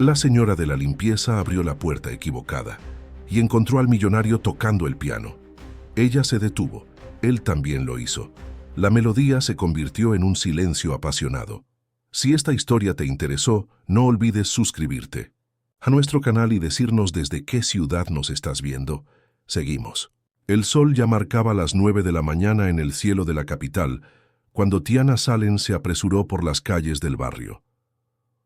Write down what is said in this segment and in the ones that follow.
La señora de la limpieza abrió la puerta equivocada y encontró al millonario tocando el piano. Ella se detuvo. Él también lo hizo. La melodía se convirtió en un silencio apasionado. Si esta historia te interesó, no olvides suscribirte a nuestro canal y decirnos desde qué ciudad nos estás viendo. Seguimos. El sol ya marcaba las 9 de la mañana en el cielo de la capital, cuando Tiana Salen se apresuró por las calles del barrio.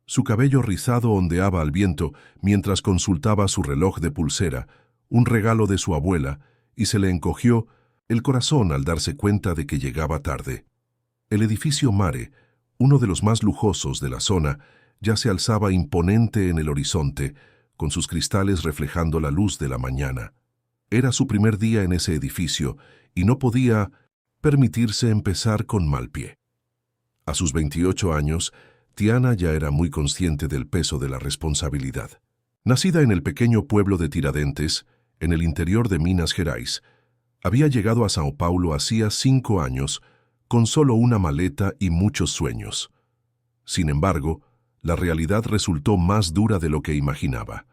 Su cabello rizado ondeaba al viento mientras consultaba su reloj de pulsera, un regalo de su abuela, y se le encogió el corazón al darse cuenta de que llegaba tarde. El edificio Mare, uno de los más lujosos de la zona, ya se alzaba imponente en el horizonte, con sus cristales reflejando la luz de la mañana. Era su primer día en ese edificio y no podía permitirse empezar con mal pie. A sus 28 años, Tiana ya era muy consciente del peso de la responsabilidad. Nacida en el pequeño pueblo de Tiradentes, en el interior de Minas Gerais, había llegado a São Paulo hacía 5 años, con solo una maleta y muchos sueños. Sin embargo, la realidad resultó más dura de lo que imaginaba.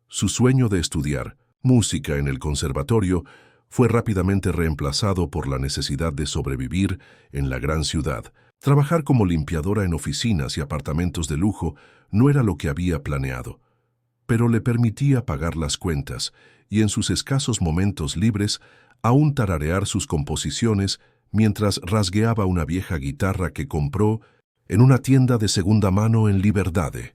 Su sueño de estudiar música en el conservatorio fue rápidamente reemplazado por la necesidad de sobrevivir en la gran ciudad. Trabajar como limpiadora en oficinas y apartamentos de lujo no era lo que había planeado, pero le permitía pagar las cuentas y en sus escasos momentos libres aún tararear sus composiciones mientras rasgueaba una vieja guitarra que compró en una tienda de segunda mano en Liberdade.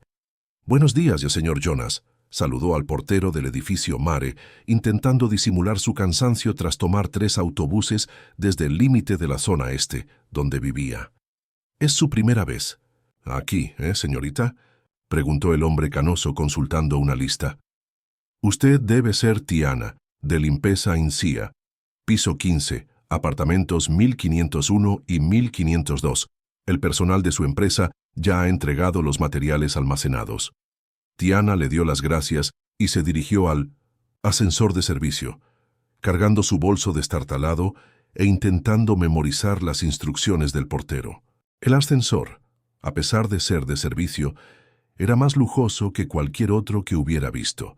«Buenos días, señor Jonas», saludó al portero del edificio Mare, intentando disimular su cansancio tras tomar 3 autobuses desde el límite de la zona este, donde vivía. «Es su primera vez». «Aquí, señorita?», preguntó el hombre canoso consultando una lista. «Usted debe ser Tiana, de Limpeza Incia, piso 15, apartamentos 1501 y 1502. El personal de su empresa ya ha entregado los materiales almacenados». Tiana le dio las gracias y se dirigió al ascensor de servicio, cargando su bolso destartalado e intentando memorizar las instrucciones del portero. El ascensor, a pesar de ser de servicio, era más lujoso que cualquier otro que hubiera visto.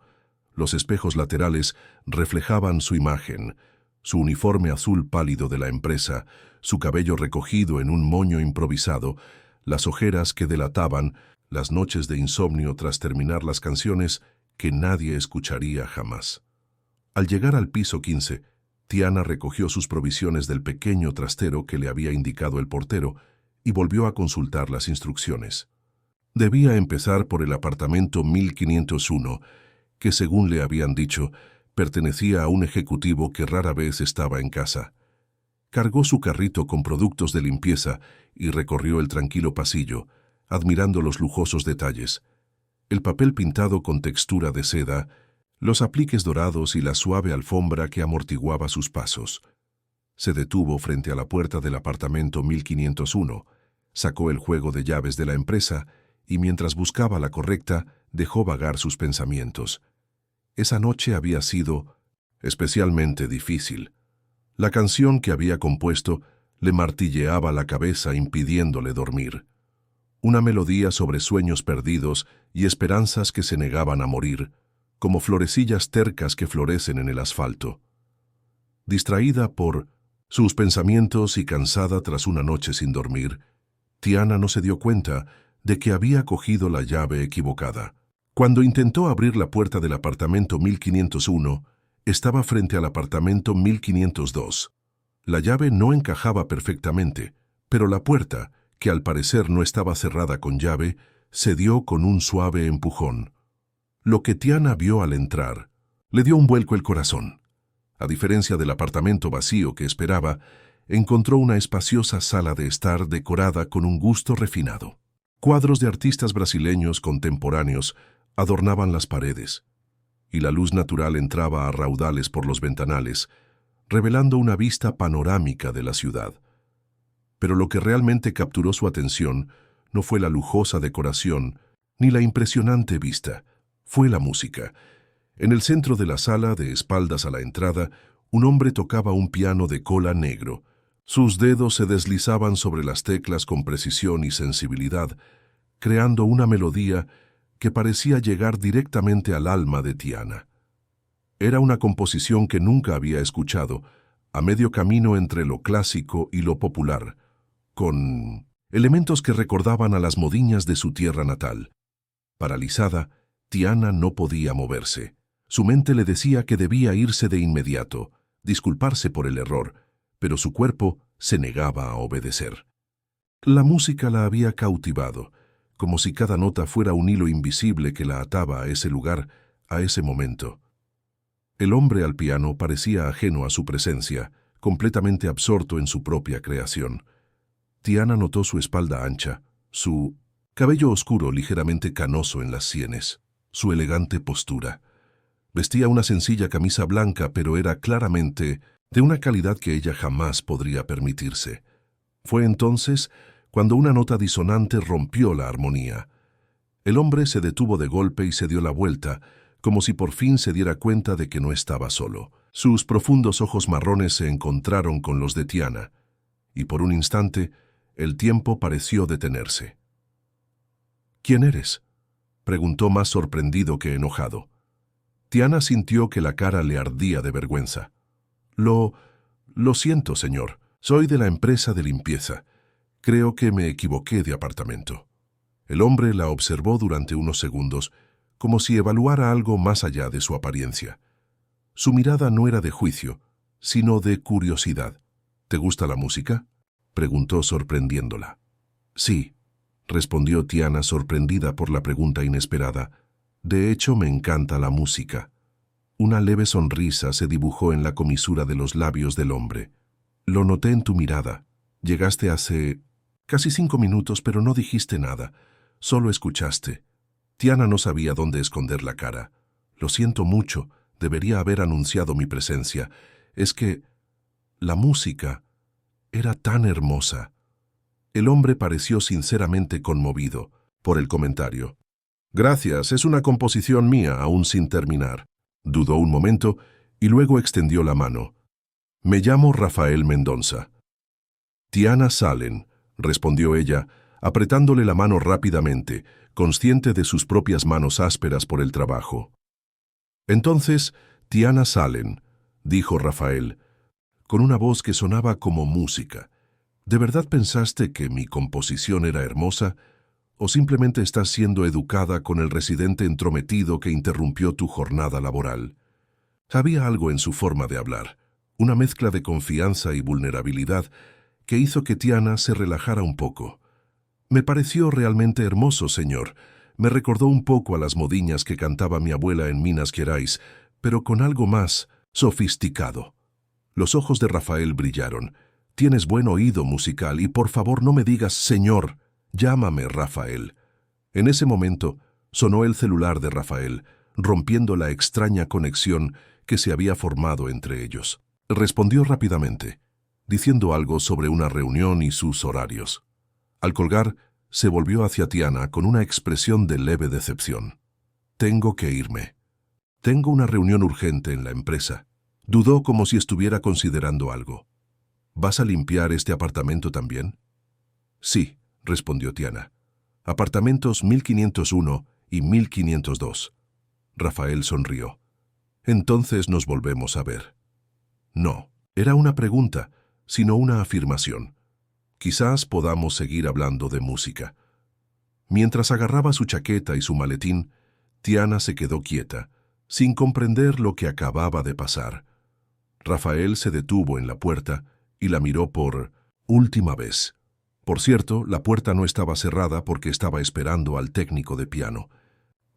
Los espejos laterales reflejaban su imagen, su uniforme azul pálido de la empresa, su cabello recogido en un moño improvisado, las ojeras que delataban las noches de insomnio tras terminar las canciones que nadie escucharía jamás. Al llegar al piso 15, Tiana recogió sus provisiones del pequeño trastero que le había indicado el portero y volvió a consultar las instrucciones. Debía empezar por el apartamento 1501, que según le habían dicho, pertenecía a un ejecutivo que rara vez estaba en casa. Cargó su carrito con productos de limpieza y recorrió el tranquilo pasillo, admirando los lujosos detalles. El papel pintado con textura de seda, los apliques dorados y la suave alfombra que amortiguaba sus pasos. Se detuvo frente a la puerta del apartamento 1501, sacó el juego de llaves de la empresa y mientras buscaba la correcta, dejó vagar sus pensamientos. Esa noche había sido especialmente difícil. La canción que había compuesto le martilleaba la cabeza impidiéndole dormir. Una melodía sobre sueños perdidos y esperanzas que se negaban a morir, como florecillas tercas que florecen en el asfalto. Distraída por sus pensamientos y cansada tras una noche sin dormir, Tiana no se dio cuenta de que había cogido la llave equivocada. Cuando intentó abrir la puerta del apartamento 1501, estaba frente al apartamento 1502. La llave no encajaba perfectamente, pero la puerta, que al parecer no estaba cerrada con llave, cedió con un suave empujón. Lo que Tiana vio al entrar le dio un vuelco el corazón. A diferencia del apartamento vacío que esperaba, encontró una espaciosa sala de estar decorada con un gusto refinado. Cuadros de artistas brasileños contemporáneos adornaban las paredes, y la luz natural entraba a raudales por los ventanales, revelando una vista panorámica de la ciudad. Pero lo que realmente capturó su atención no fue la lujosa decoración ni la impresionante vista, fue la música. En el centro de la sala, de espaldas a la entrada, un hombre tocaba un piano de cola negro. Sus dedos se deslizaban sobre las teclas con precisión y sensibilidad, creando una melodía que parecía llegar directamente al alma de Tiana. Era una composición que nunca había escuchado, a medio camino entre lo clásico y lo popular, con elementos que recordaban a las modiñas de su tierra natal. Paralizada, Tiana no podía moverse. Su mente le decía que debía irse de inmediato, disculparse por el error, pero su cuerpo se negaba a obedecer. La música la había cautivado, como si cada nota fuera un hilo invisible que la ataba a ese lugar, a ese momento. El hombre al piano parecía ajeno a su presencia, completamente absorto en su propia creación. Tiana notó su espalda ancha, su cabello oscuro ligeramente canoso en las sienes, su elegante postura. Vestía una sencilla camisa blanca, pero era claramente de una calidad que ella jamás podría permitirse. Fue entonces cuando una nota disonante rompió la armonía. El hombre se detuvo de golpe y se dio la vuelta, como si por fin se diera cuenta de que no estaba solo. Sus profundos ojos marrones se encontraron con los de Tiana, y por un instante el tiempo pareció detenerse. «¿Quién eres?», preguntó más sorprendido que enojado. Tiana sintió que la cara le ardía de vergüenza. Lo siento, señor. Soy de la empresa de limpieza. Creo que me equivoqué de apartamento». El hombre la observó durante unos segundos, como si evaluara algo más allá de su apariencia. Su mirada no era de juicio, sino de curiosidad. «¿Te gusta la música?», preguntó sorprendiéndola. «Sí», respondió Tiana sorprendida por la pregunta inesperada. «De hecho, me encanta la música». Una leve sonrisa se dibujó en la comisura de los labios del hombre. «Lo noté en tu mirada. Llegaste hace casi 5 minutos, pero no dijiste nada. Solo escuchaste». Tiana no sabía dónde esconder la cara. «Lo siento mucho. Debería haber anunciado mi presencia. Es que la música era tan hermosa». El hombre pareció sinceramente conmovido por el comentario. «Gracias, es una composición mía, aún sin terminar». Dudó un momento y luego extendió la mano. «Me llamo Rafael Mendonça». «Tiana Salen», respondió ella, apretándole la mano rápidamente, consciente de sus propias manos ásperas por el trabajo. «Entonces, Tiana Salen», dijo Rafael, con una voz que sonaba como música. «¿De verdad pensaste que mi composición era hermosa? ¿O simplemente estás siendo educada con el residente entrometido que interrumpió tu jornada laboral?» Había algo en su forma de hablar, una mezcla de confianza y vulnerabilidad que hizo que Tiana se relajara un poco. «Me pareció realmente hermoso, señor. Me recordó un poco a las modiñas que cantaba mi abuela en Minas Gerais, pero con algo más sofisticado». Los ojos de Rafael brillaron. «Tienes buen oído musical y por favor no me digas señor. Llámame Rafael». En ese momento sonó el celular de Rafael, rompiendo la extraña conexión que se había formado entre ellos. Respondió rápidamente, diciendo algo sobre una reunión y sus horarios. Al colgar, se volvió hacia Tiana con una expresión de leve decepción. «Tengo que irme. Tengo una reunión urgente en la empresa». Dudó como si estuviera considerando algo. «¿Vas a limpiar este apartamento también?». «Sí», respondió Tiana. «Apartamentos 1501 y 1502». Rafael sonrió. «Entonces nos volvemos a ver». No, era una pregunta, sino una afirmación. «Quizás podamos seguir hablando de música». Mientras agarraba su chaqueta y su maletín, Tiana se quedó quieta, sin comprender lo que acababa de pasar. Rafael se detuvo en la puerta y la miró por última vez. Por cierto, la puerta no estaba cerrada porque estaba esperando al técnico de piano.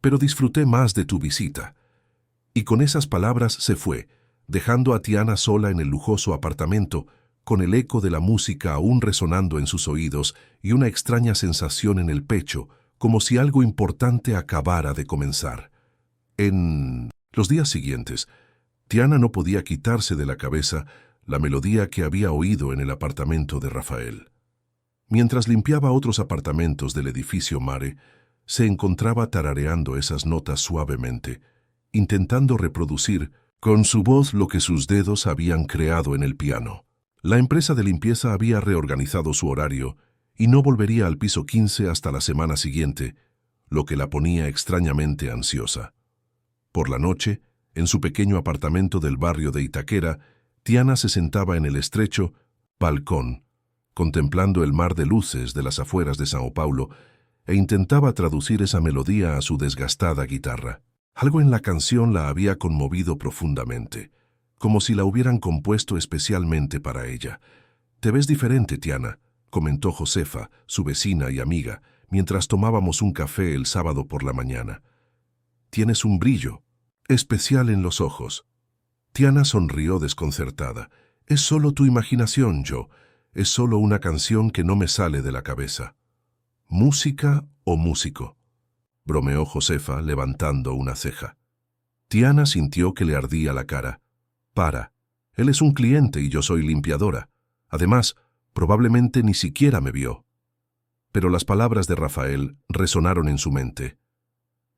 «Pero disfruté más de tu visita». Y con esas palabras se fue, dejando a Tiana sola en el lujoso apartamento, con el eco de la música aún resonando en sus oídos y una extraña sensación en el pecho, como si algo importante acabara de comenzar. En los días siguientes, Tiana no podía quitarse de la cabeza la melodía que había oído en el apartamento de Rafael. Mientras limpiaba otros apartamentos del edificio Mare, se encontraba tarareando esas notas suavemente, intentando reproducir con su voz lo que sus dedos habían creado en el piano. La empresa de limpieza había reorganizado su horario y no volvería al piso 15 hasta la semana siguiente, lo que la ponía extrañamente ansiosa. Por la noche, en su pequeño apartamento del barrio de Itaquera, Tiana se sentaba en el estrecho balcón, contemplando el mar de luces de las afueras de Sao Paulo, e intentaba traducir esa melodía a su desgastada guitarra. Algo en la canción la había conmovido profundamente, como si la hubieran compuesto especialmente para ella. «Te ves diferente, Tiana», comentó Josefa, su vecina y amiga, mientras tomábamos un café el sábado por la mañana. «Tienes un brillo especial en los ojos». Tiana sonrió desconcertada. «Es solo tu imaginación, Joe. Es solo una canción que no me sale de la cabeza». «¿Música o músico?», bromeó Josefa levantando una ceja. Tiana sintió que le ardía la cara. «Para. Él es un cliente y yo soy limpiadora. Además, probablemente ni siquiera me vio». Pero las palabras de Rafael resonaron en su mente.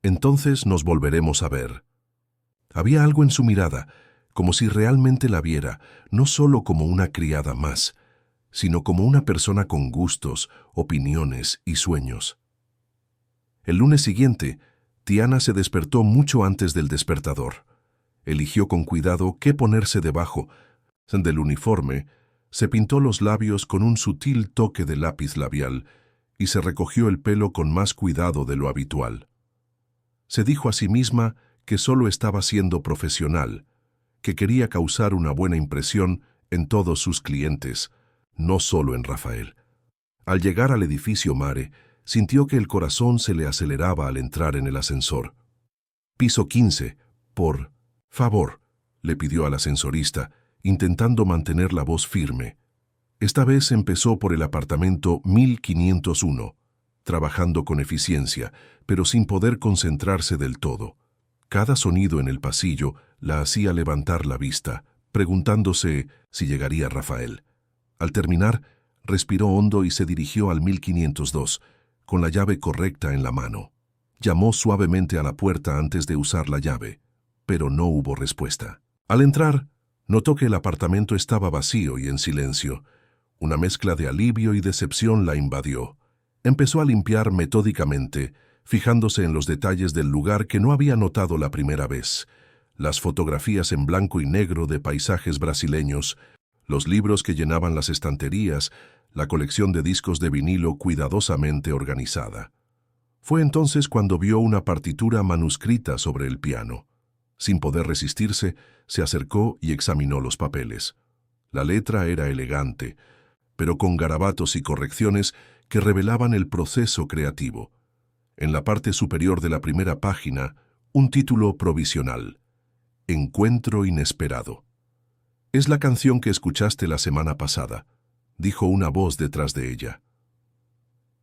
«Entonces nos volveremos a ver». Había algo en su mirada, como si realmente la viera, no solo como una criada más, sino como una persona con gustos, opiniones y sueños. El lunes siguiente, Tiana se despertó mucho antes del despertador. Eligió con cuidado qué ponerse debajo del uniforme, se pintó los labios con un sutil toque de lápiz labial y se recogió el pelo con más cuidado de lo habitual. Se dijo a sí misma que solo estaba siendo profesional, que quería causar una buena impresión en todos sus clientes, no solo en Rafael. Al llegar al edificio Mare, sintió que el corazón se le aceleraba al entrar en el ascensor. «Piso 15, por favor», le pidió al ascensorista, intentando mantener la voz firme. Esta vez empezó por el apartamento 1501, trabajando con eficiencia, pero sin poder concentrarse del todo. Cada sonido en el pasillo la hacía levantar la vista, preguntándose si llegaría Rafael. Al terminar, respiró hondo y se dirigió al 1502, con la llave correcta en la mano. Llamó suavemente a la puerta antes de usar la llave, pero no hubo respuesta. Al entrar, notó que el apartamento estaba vacío y en silencio. Una mezcla de alivio y decepción la invadió. Empezó a limpiar metódicamente, fijándose en los detalles del lugar que no había notado la primera vez. Las fotografías en blanco y negro de paisajes brasileños, los libros que llenaban las estanterías, la colección de discos de vinilo cuidadosamente organizada. Fue entonces cuando vio una partitura manuscrita sobre el piano. Sin poder resistirse, se acercó y examinó los papeles. La letra era elegante, pero con garabatos y correcciones que revelaban el proceso creativo. En la parte superior de la primera página, un título provisional: Encuentro inesperado. «Es la canción que escuchaste la semana pasada», dijo una voz detrás de ella.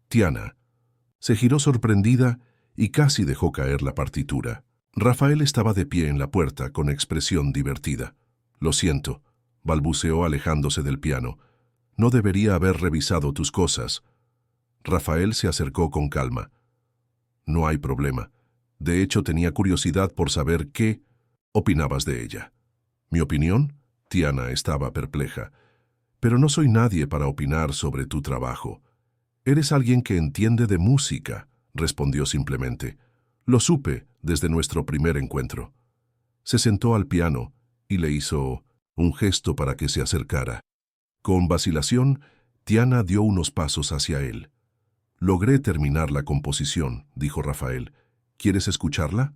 Tiana se giró sorprendida y casi dejó caer la partitura. Rafael estaba de pie en la puerta con expresión divertida. «Lo siento», balbuceó alejándose del piano. «No debería haber revisado tus cosas». Rafael se acercó con calma. «No hay problema. De hecho, tenía curiosidad por saber qué opinabas de ella». «¿Mi opinión?». Tiana estaba perpleja. «Pero no soy nadie para opinar sobre tu trabajo». «Eres alguien que entiende de música», respondió simplemente. «Lo supe desde nuestro primer encuentro». Se sentó al piano y le hizo un gesto para que se acercara. Con vacilación, Tiana dio unos pasos hacia él. «Logré terminar la composición», dijo Rafael. «¿Quieres escucharla?».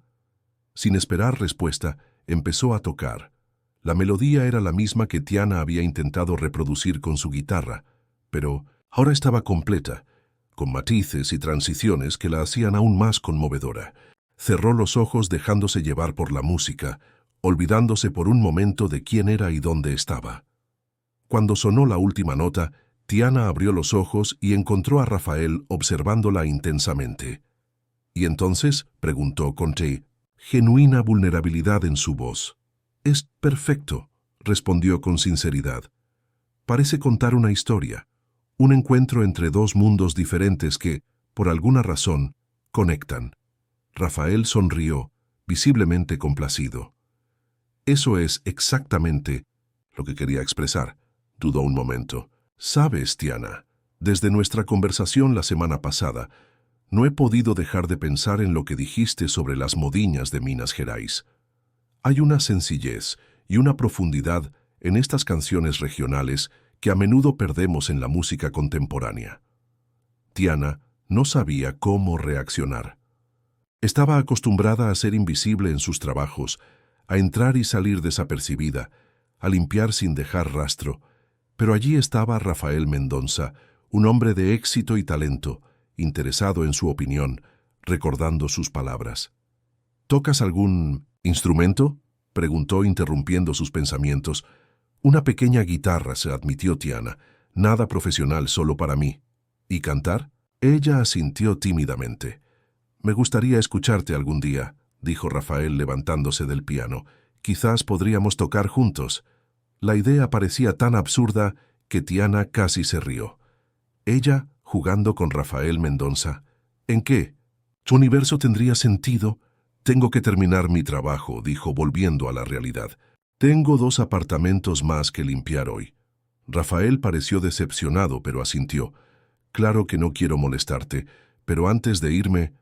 Sin esperar respuesta, empezó a tocar. La melodía era la misma que Tiana había intentado reproducir con su guitarra, pero ahora estaba completa, con matices y transiciones que la hacían aún más conmovedora. Cerró los ojos dejándose llevar por la música, olvidándose por un momento de quién era y dónde estaba. Cuando sonó la última nota, Tiana abrió los ojos y encontró a Rafael observándola intensamente. «¿Y entonces?», preguntó con genuina vulnerabilidad en su voz. «Es perfecto», respondió con sinceridad. «Parece contar una historia, un encuentro entre dos mundos diferentes que, por alguna razón, conectan». Rafael sonrió, visiblemente complacido. «Eso es exactamente lo que quería expresar», dudó un momento. «Sabes, Tiana, desde nuestra conversación la semana pasada, No he podido dejar de pensar en lo que dijiste sobre las modiñas de Minas Gerais. Hay una sencillez y una profundidad en estas canciones regionales que a menudo perdemos en la música contemporánea. Tiana no sabía cómo reaccionar. Estaba acostumbrada a ser invisible en sus trabajos, a entrar y salir desapercibida, a limpiar sin dejar rastro, pero allí estaba Rafael Mendonça, un hombre de éxito y talento, interesado en su opinión, recordando sus palabras. ¿Tocas algún instrumento?, preguntó interrumpiendo sus pensamientos. Una pequeña guitarra, se admitió Tiana, nada profesional, solo para mí. ¿Y cantar? Ella asintió tímidamente. Me gustaría escucharte algún día, dijo Rafael levantándose del piano. Quizás podríamos tocar juntos. La idea parecía tan absurda que Tiana casi se rió. Ella, jugando con Rafael Mendonça. ¿En qué? ¿Tu universo tendría sentido? Tengo que terminar mi trabajo, dijo, volviendo a la realidad. Tengo 2 apartamentos más que limpiar hoy. Rafael pareció decepcionado, pero asintió. Claro que no quiero molestarte, pero antes de irme...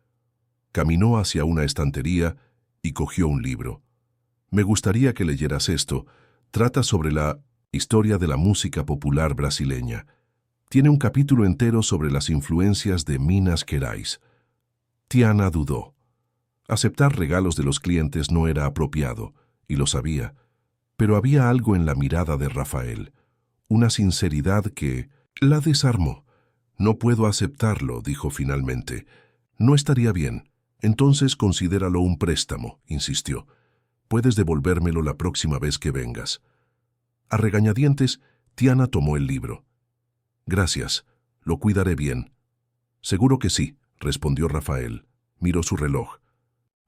Caminó hacia una estantería y cogió un libro. Me gustaría que leyeras esto. Trata sobre la historia de la música popular brasileña. Tiene un capítulo entero sobre las influencias de Minas Gerais. Tiana dudó. Aceptar regalos de los clientes no era apropiado, y lo sabía, pero había algo en la mirada de Rafael, una sinceridad que la desarmó. No puedo aceptarlo, dijo finalmente. No estaría bien. Entonces considéralo un préstamo, insistió. Puedes devolvérmelo la próxima vez que vengas. A regañadientes, Tiana tomó el libro. Gracias, lo cuidaré bien. Seguro que sí, respondió Rafael. Miró su reloj.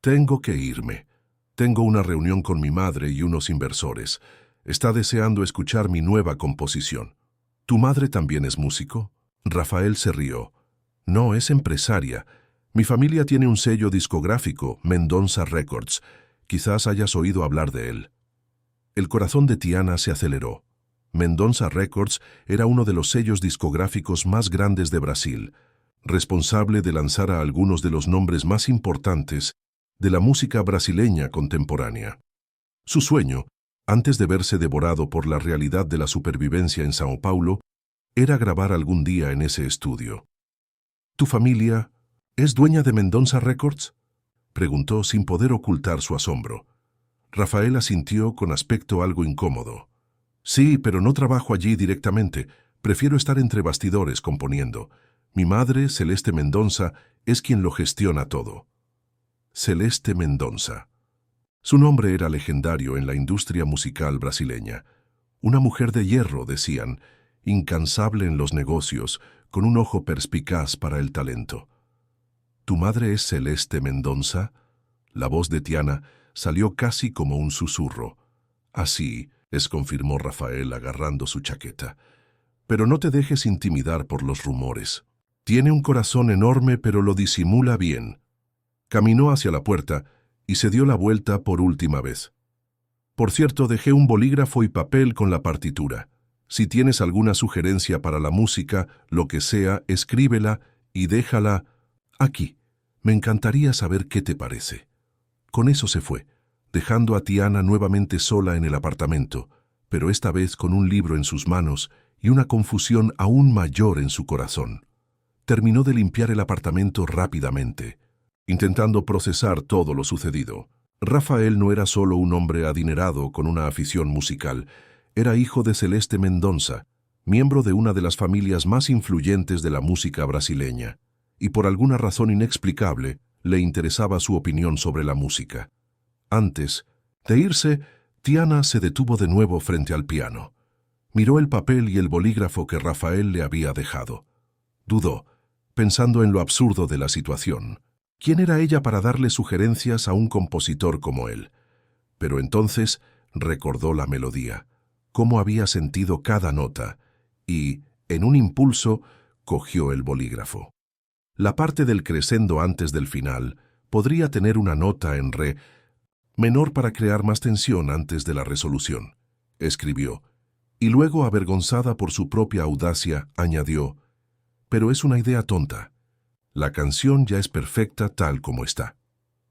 Tengo que irme. Tengo una reunión con mi madre y unos inversores. Está deseando escuchar mi nueva composición. ¿Tu madre también es músico? Rafael se rió. No, es empresaria. Mi familia tiene un sello discográfico, Mendonça Records. Quizás hayas oído hablar de él. El corazón de Tiana se aceleró. Mendonça Records era uno de los sellos discográficos más grandes de Brasil, responsable de lanzar a algunos de los nombres más importantes de la música brasileña contemporánea. Su sueño, antes de verse devorado por la realidad de la supervivencia en Sao Paulo, era grabar algún día en ese estudio. ¿Tu familia es dueña de Mendonça Records?, preguntó sin poder ocultar su asombro. Rafael asintió con aspecto algo incómodo. Sí, pero no trabajo allí directamente. Prefiero estar entre bastidores componiendo. Mi madre, Celeste Mendonça, es quien lo gestiona todo. Celeste Mendonça. Su nombre era legendario en la industria musical brasileña. Una mujer de hierro, decían, incansable en los negocios, con un ojo perspicaz para el talento. ¿Tu madre es Celeste Mendonça? La voz de Tiana salió casi como un susurro. Así es, confirmó Rafael agarrando su chaqueta. Pero no te dejes intimidar por los rumores. Tiene un corazón enorme, pero lo disimula bien. Caminó hacia la puerta y se dio la vuelta por última vez. Por cierto, dejé un bolígrafo y papel con la partitura. Si tienes alguna sugerencia para la música, lo que sea, escríbela y déjala aquí. Me encantaría saber qué te parece. Con eso se fue, dejando a Tiana nuevamente sola en el apartamento, pero esta vez con un libro en sus manos y una confusión aún mayor en su corazón. Terminó de limpiar el apartamento rápidamente, intentando procesar todo lo sucedido. Rafael no era solo un hombre adinerado con una afición musical, era hijo de Celeste Mendonça, miembro de una de las familias más influyentes de la música brasileña, y por alguna razón inexplicable le interesaba su opinión sobre la música. Antes de irse, Tiana se detuvo de nuevo frente al piano. Miró el papel y el bolígrafo que Rafael le había dejado. Dudó, pensando en lo absurdo de la situación. ¿Quién era ella para darle sugerencias a un compositor como él? Pero entonces recordó la melodía, cómo había sentido cada nota, y, en un impulso, cogió el bolígrafo. La parte del crescendo antes del final podría tener una nota en re menor para crear más tensión antes de la resolución, escribió, y luego, avergonzada por su propia audacia, añadió, pero es una idea tonta. La canción ya es perfecta tal como está.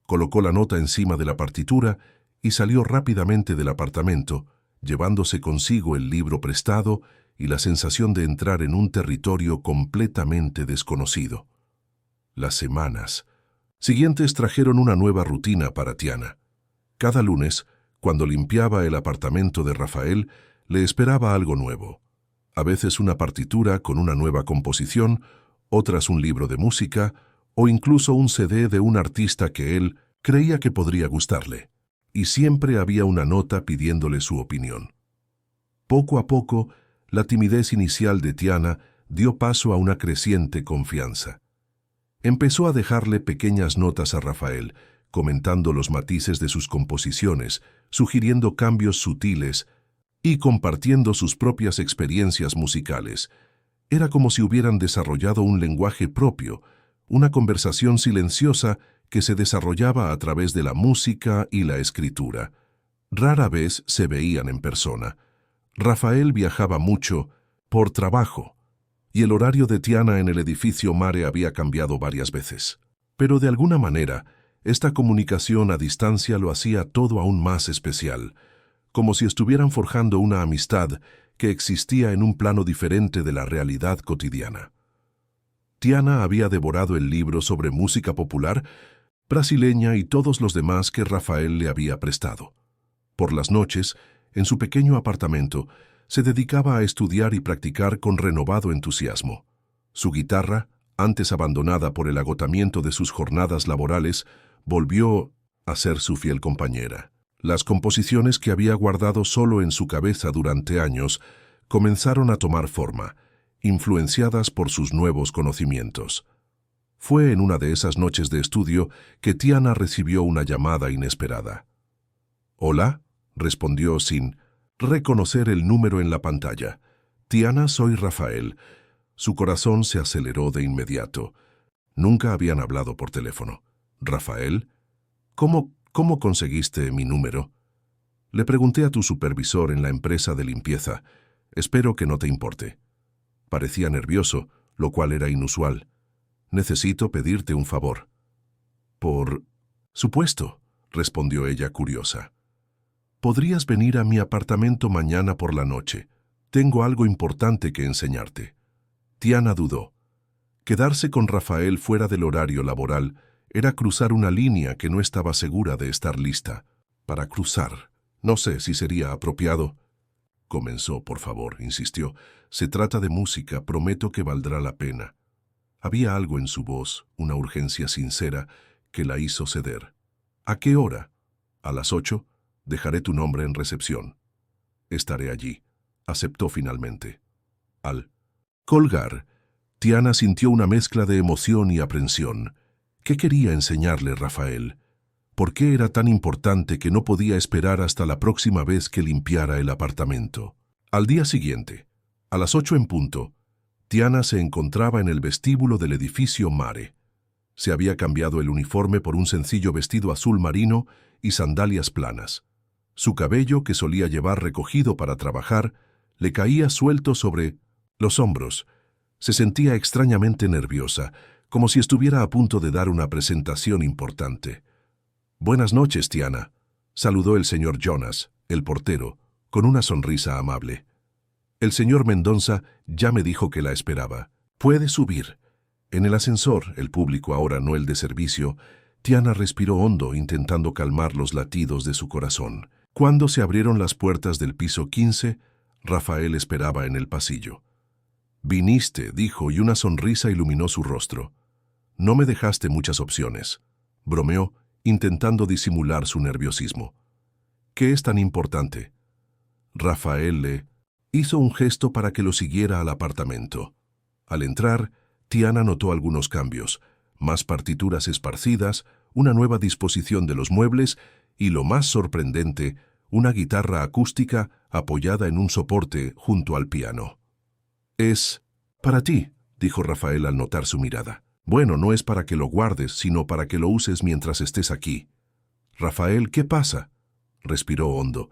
Colocó la nota encima de la partitura y salió rápidamente del apartamento, llevándose consigo el libro prestado y la sensación de entrar en un territorio completamente desconocido. Las semanas siguientes trajeron una nueva rutina para Tiana. Cada lunes, cuando limpiaba el apartamento de Rafael, le esperaba algo nuevo. A veces una partitura con una nueva composición, otras un libro de música o incluso un CD de un artista que él creía que podría gustarle. Y siempre había una nota pidiéndole su opinión. Poco a poco, la timidez inicial de Tiana dio paso a una creciente confianza. Empezó a dejarle pequeñas notas a Rafael, comentando los matices de sus composiciones, sugiriendo cambios sutiles y compartiendo sus propias experiencias musicales. Era como si hubieran desarrollado un lenguaje propio, una conversación silenciosa que se desarrollaba a través de la música y la escritura. Rara vez se veían en persona. Rafael viajaba mucho por trabajo, y el horario de Tiana en el edificio Mare había cambiado varias veces. Pero de alguna manera, esta comunicación a distancia lo hacía todo aún más especial, como si estuvieran forjando una amistad que existía en un plano diferente de la realidad cotidiana. Tiana había devorado el libro sobre música popular brasileña y todos los demás que Rafael le había prestado. Por las noches, en su pequeño apartamento, se dedicaba a estudiar y practicar con renovado entusiasmo. Su guitarra, antes abandonada por el agotamiento de sus jornadas laborales, volvió a ser su fiel compañera. Las composiciones que había guardado solo en su cabeza durante años comenzaron a tomar forma, influenciadas por sus nuevos conocimientos. Fue en una de esas noches de estudio que Tiana recibió una llamada inesperada. «Hola», respondió sin reconocer el número en la pantalla. «Tiana, soy Rafael». Su corazón se aceleró de inmediato. Nunca habían hablado por teléfono. «¿Rafael? ¿Cómo conseguiste mi número?» «Le pregunté a tu supervisor en la empresa de limpieza. Espero que no te importe». Parecía nervioso, lo cual era inusual. «Necesito pedirte un favor». «Por supuesto», respondió ella curiosa. «¿Podrías venir a mi apartamento mañana por la noche? Tengo algo importante que enseñarte». Tiana dudó. Quedarse con Rafael fuera del horario laboral era cruzar una línea que no estaba segura de estar lista para cruzar. «No sé si sería apropiado». «Comenzó, por favor», insistió. «Se trata de música, prometo que valdrá la pena». Había algo en su voz, una urgencia sincera, que la hizo ceder. «¿A qué hora?» «A las 8. Dejaré tu nombre en recepción». «Estaré allí», aceptó finalmente. Al colgar, Tiana sintió una mezcla de emoción y aprensión. ¿Qué quería enseñarle Rafael? ¿Por qué era tan importante que no podía esperar hasta la próxima vez que limpiara el apartamento? Al día siguiente, a las 8 en punto, Tiana se encontraba en el vestíbulo del edificio Mare. Se había cambiado el uniforme por un sencillo vestido azul marino y sandalias planas. Su cabello, que solía llevar recogido para trabajar, le caía suelto sobre los hombros. Se sentía extrañamente nerviosa, como si estuviera a punto de dar una presentación importante. «Buenas noches, Tiana», saludó el señor Jonas, el portero, con una sonrisa amable. «El señor Mendoza ya me dijo que la esperaba. Puede subir». En el ascensor, el público ahora no el de servicio, Tiana respiró hondo intentando calmar los latidos de su corazón. Cuando se abrieron las puertas del piso 15, Rafael esperaba en el pasillo. «Viniste», dijo, y una sonrisa iluminó su rostro. «No me dejaste muchas opciones», bromeó, intentando disimular su nerviosismo. «¿Qué es tan importante?» Rafael le hizo un gesto para que lo siguiera al apartamento. Al entrar, Tiana notó algunos cambios, más partituras esparcidas, una nueva disposición de los muebles y, lo más sorprendente, una guitarra acústica apoyada en un soporte junto al piano. «Es para ti», dijo Rafael al notar su mirada. «Bueno, no es para que lo guardes, sino para que lo uses mientras estés aquí». «Rafael, ¿qué pasa?», respiró hondo.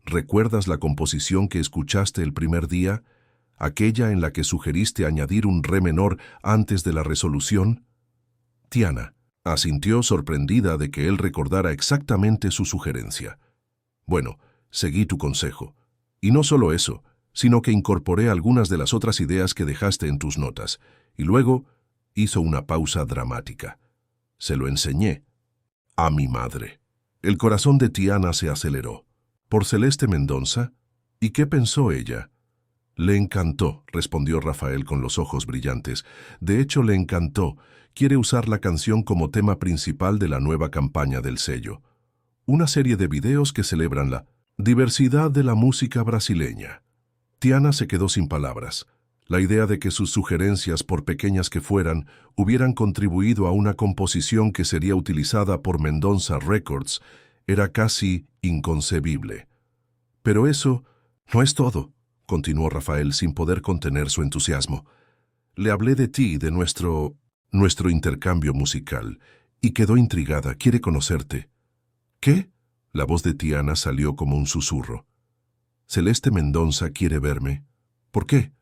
«¿Recuerdas la composición que escuchaste el primer día? Aquella en la que sugeriste añadir un re menor antes de la resolución». Tiana asintió sorprendida de que él recordara exactamente su sugerencia. Bueno, seguí tu consejo. Y no solo eso, sino que incorporé algunas de las otras ideas que dejaste en tus notas. Y luego hizo una pausa dramática. Se lo enseñé a mi madre. El corazón de Tiana se aceleró. ¿Por Celeste Mendonça? ¿Y qué pensó ella? Le encantó, respondió Rafael con los ojos brillantes. De hecho, le encantó. Quiere usar la canción como tema principal de la nueva campaña del sello. Una serie de videos que celebran la diversidad de la música brasileña. Tiana se quedó sin palabras. La idea de que sus sugerencias, por pequeñas que fueran, hubieran contribuido a una composición que sería utilizada por Mendonça Records era casi inconcebible. Pero eso no es todo, continuó Rafael sin poder contener su entusiasmo. Le hablé de ti, de nuestro intercambio musical, y quedó intrigada, quiere conocerte. ¿Qué? La voz de Tiana salió como un susurro. Celeste Mendonça quiere verme. ¿Por qué?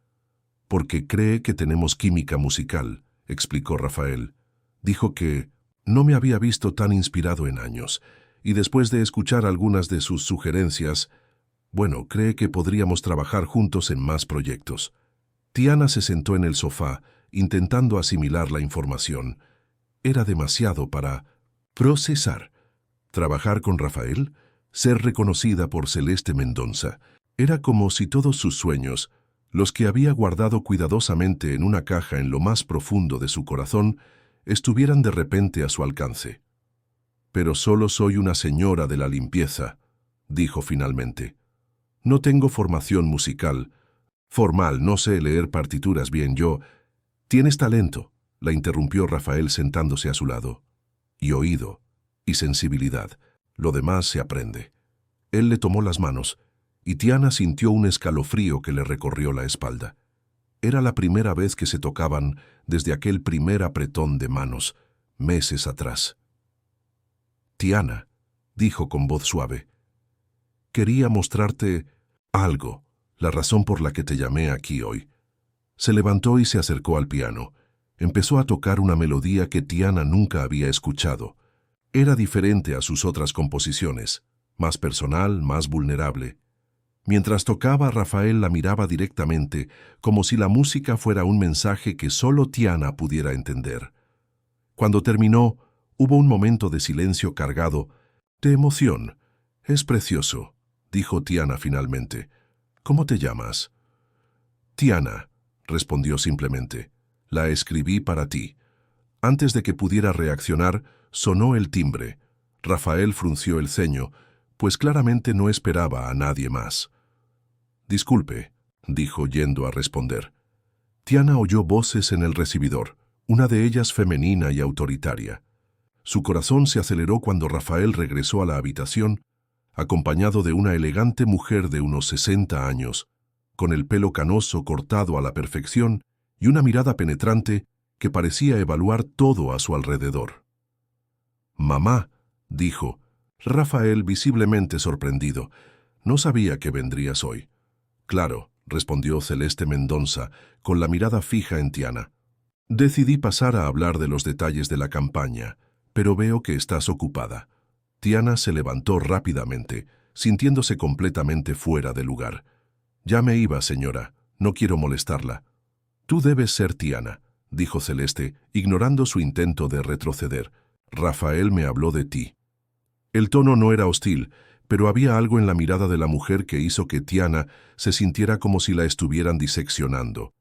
Porque cree que tenemos química musical, explicó Rafael. Dijo que no me había visto tan inspirado en años, y después de escuchar algunas de sus sugerencias, bueno, cree que podríamos trabajar juntos en más proyectos. Tiana se sentó en el sofá, intentando asimilar la información. Era demasiado para procesar. Trabajar con Rafael, ser reconocida por Celeste Mendonça, era como si todos sus sueños, los que había guardado cuidadosamente en una caja en lo más profundo de su corazón, estuvieran de repente a su alcance. Pero solo soy una señora de la limpieza, dijo finalmente. No tengo formación musical. Formal, no sé leer partituras bien yo. Tienes talento, la interrumpió Rafael sentándose a su lado. Y oído, y sensibilidad. Lo demás se aprende. Él le tomó las manos, y Tiana sintió un escalofrío que le recorrió la espalda. Era la primera vez que se tocaban desde aquel primer apretón de manos, meses atrás. Tiana, dijo con voz suave, quería mostrarte algo, la razón por la que te llamé aquí hoy. Se levantó y se acercó al piano. Empezó a tocar una melodía que Tiana nunca había escuchado. Era diferente a sus otras composiciones, más personal, más vulnerable. Mientras tocaba, Rafael la miraba directamente, como si la música fuera un mensaje que solo Tiana pudiera entender. Cuando terminó, hubo un momento de silencio cargado de emoción. Es precioso, dijo Tiana finalmente. ¿Cómo te llamas? Tiana, respondió simplemente. La escribí para ti. Antes de que pudiera reaccionar, sonó el timbre. Rafael frunció el ceño, pues claramente no esperaba a nadie más. Disculpe, dijo yendo a responder. Tiana oyó voces en el recibidor, una de ellas femenina y autoritaria. Su corazón se aceleró cuando Rafael regresó a la habitación, acompañado de una elegante mujer de unos 60 años, con el pelo canoso cortado a la perfección y una mirada penetrante que parecía evaluar todo a su alrededor. «Mamá», dijo, Rafael visiblemente sorprendido. «No sabía que vendrías hoy». «Claro», respondió Celeste Mendonça, con la mirada fija en Tiana. «Decidí pasar a hablar de los detalles de la campaña, pero veo que estás ocupada». Tiana se levantó rápidamente, sintiéndose completamente fuera de lugar. «Ya me iba, señora. No quiero molestarla». «Tú debes ser Tiana», dijo Celeste, ignorando su intento de retroceder. «Rafael me habló de ti». El tono no era hostil, pero había algo en la mirada de la mujer que hizo que Tiana se sintiera como si la estuvieran diseccionando.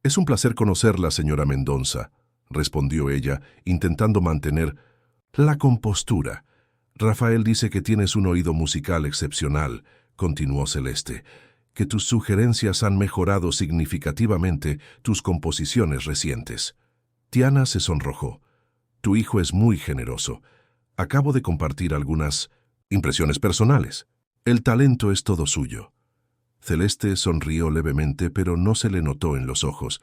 «Es un placer conocerla, señora Mendonça», respondió ella, intentando mantener la compostura. «Rafael dice que tienes un oído musical excepcional», continuó Celeste, «que tus sugerencias han mejorado significativamente tus composiciones recientes». Tiana se sonrojó. «Tu hijo es muy generoso. Acabo de compartir algunas impresiones personales. El talento es todo suyo». Celeste sonrió levemente, pero no se le notó en los ojos.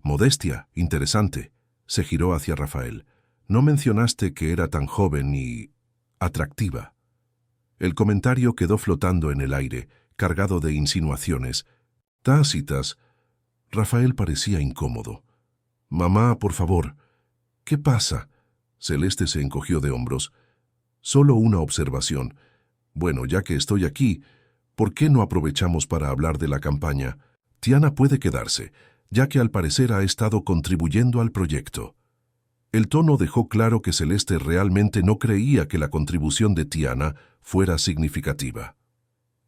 «Modestia, interesante». Se giró hacia Rafael. «No mencionaste que era tan joven y atractiva». El comentario quedó flotando en el aire, cargado de insinuaciones tácitas. Rafael parecía incómodo. «Mamá, por favor». ¿Qué pasa? Celeste se encogió de hombros. Solo una observación. Bueno, ya que estoy aquí, ¿por qué no aprovechamos para hablar de la campaña? Tiana puede quedarse, ya que al parecer ha estado contribuyendo al proyecto. El tono dejó claro que Celeste realmente no creía que la contribución de Tiana fuera significativa.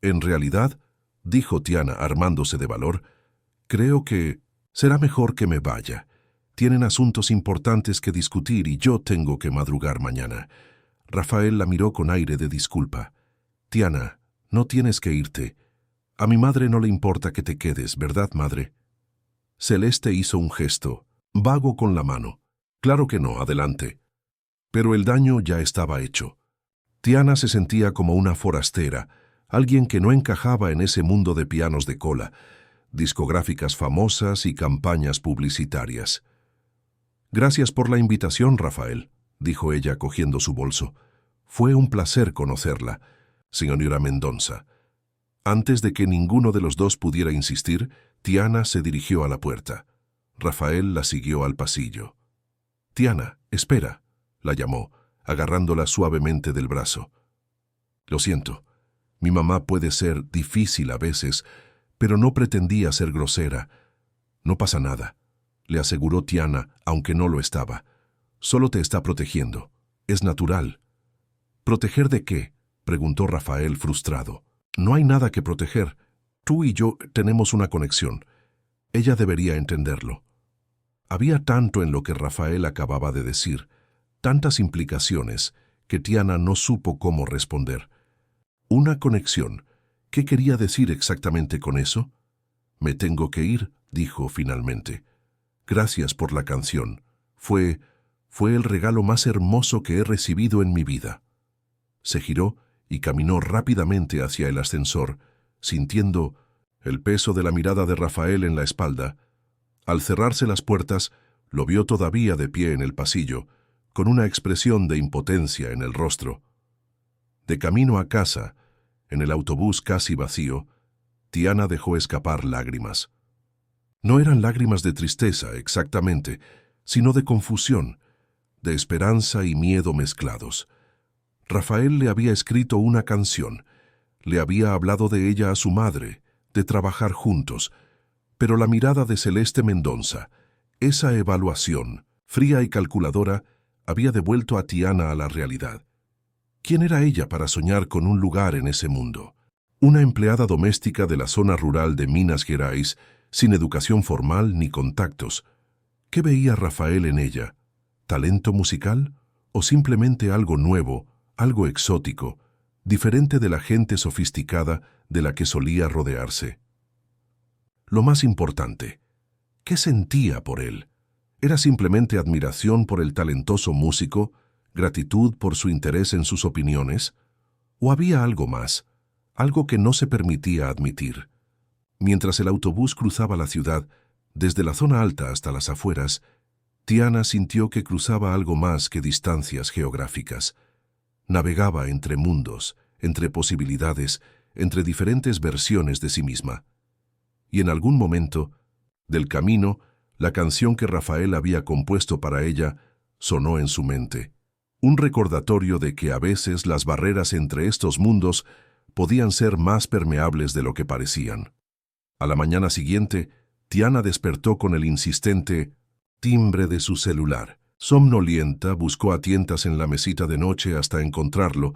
En realidad, dijo Tiana armándose de valor, creo que será mejor que me vaya. Tienen asuntos importantes que discutir y yo tengo que madrugar mañana. Rafael la miró con aire de disculpa. Tiana, no tienes que irte. A mi madre no le importa que te quedes, ¿verdad, madre? Celeste hizo un gesto, vago con la mano. Claro que no, adelante. Pero el daño ya estaba hecho. Tiana se sentía como una forastera, alguien que no encajaba en ese mundo de pianos de cola, discográficas famosas y campañas publicitarias. Gracias por la invitación, Rafael, dijo ella cogiendo su bolso. Fue un placer conocerla, señora Mendonça. Antes de que ninguno de los dos pudiera insistir, Tiana se dirigió a la puerta. Rafael la siguió al pasillo. Tiana, espera, la llamó, agarrándola suavemente del brazo. Lo siento, mi mamá puede ser difícil a veces, pero no pretendía ser grosera. No pasa nada, le aseguró Tiana, aunque no lo estaba. Solo te está protegiendo. Es natural. ¿Proteger de qué?, preguntó Rafael frustrado. No hay nada que proteger. Tú y yo tenemos una conexión. Ella debería entenderlo. Había tanto en lo que Rafael acababa de decir, tantas implicaciones, que Tiana no supo cómo responder. ¿Una conexión? ¿Qué quería decir exactamente con eso? Me tengo que ir, dijo finalmente. Gracias por la canción. Fue el regalo más hermoso que he recibido en mi vida. Se giró y caminó rápidamente hacia el ascensor, sintiendo el peso de la mirada de Rafael en la espalda. Al cerrarse las puertas, lo vio todavía de pie en el pasillo, con una expresión de impotencia en el rostro. De camino a casa, en el autobús casi vacío, Tiana dejó escapar lágrimas. No eran lágrimas de tristeza, exactamente, sino de confusión, de esperanza y miedo mezclados. Rafael le había escrito una canción, le había hablado de ella a su madre, de trabajar juntos, pero la mirada de Celeste Mendonça, esa evaluación, fría y calculadora, había devuelto a Tiana a la realidad. ¿Quién era ella para soñar con un lugar en ese mundo? Una empleada doméstica de la zona rural de Minas Gerais, sin educación formal ni contactos. ¿Qué veía Rafael en ella? ¿Talento musical? ¿O simplemente algo nuevo, algo exótico, diferente de la gente sofisticada de la que solía rodearse? Lo más importante, ¿qué sentía por él? ¿Era simplemente admiración por el talentoso músico, gratitud por su interés en sus opiniones? ¿O había algo más, algo que no se permitía admitir? Mientras el autobús cruzaba la ciudad, desde la zona alta hasta las afueras, Tiana sintió que cruzaba algo más que distancias geográficas. Navegaba entre mundos, entre posibilidades, entre diferentes versiones de sí misma. Y en algún momento, del camino, la canción que Rafael había compuesto para ella sonó en su mente. Un recordatorio de que a veces las barreras entre estos mundos podían ser más permeables de lo que parecían. A la mañana siguiente, Tiana despertó con el insistente timbre de su celular. Somnolienta, buscó a tientas en la mesita de noche hasta encontrarlo,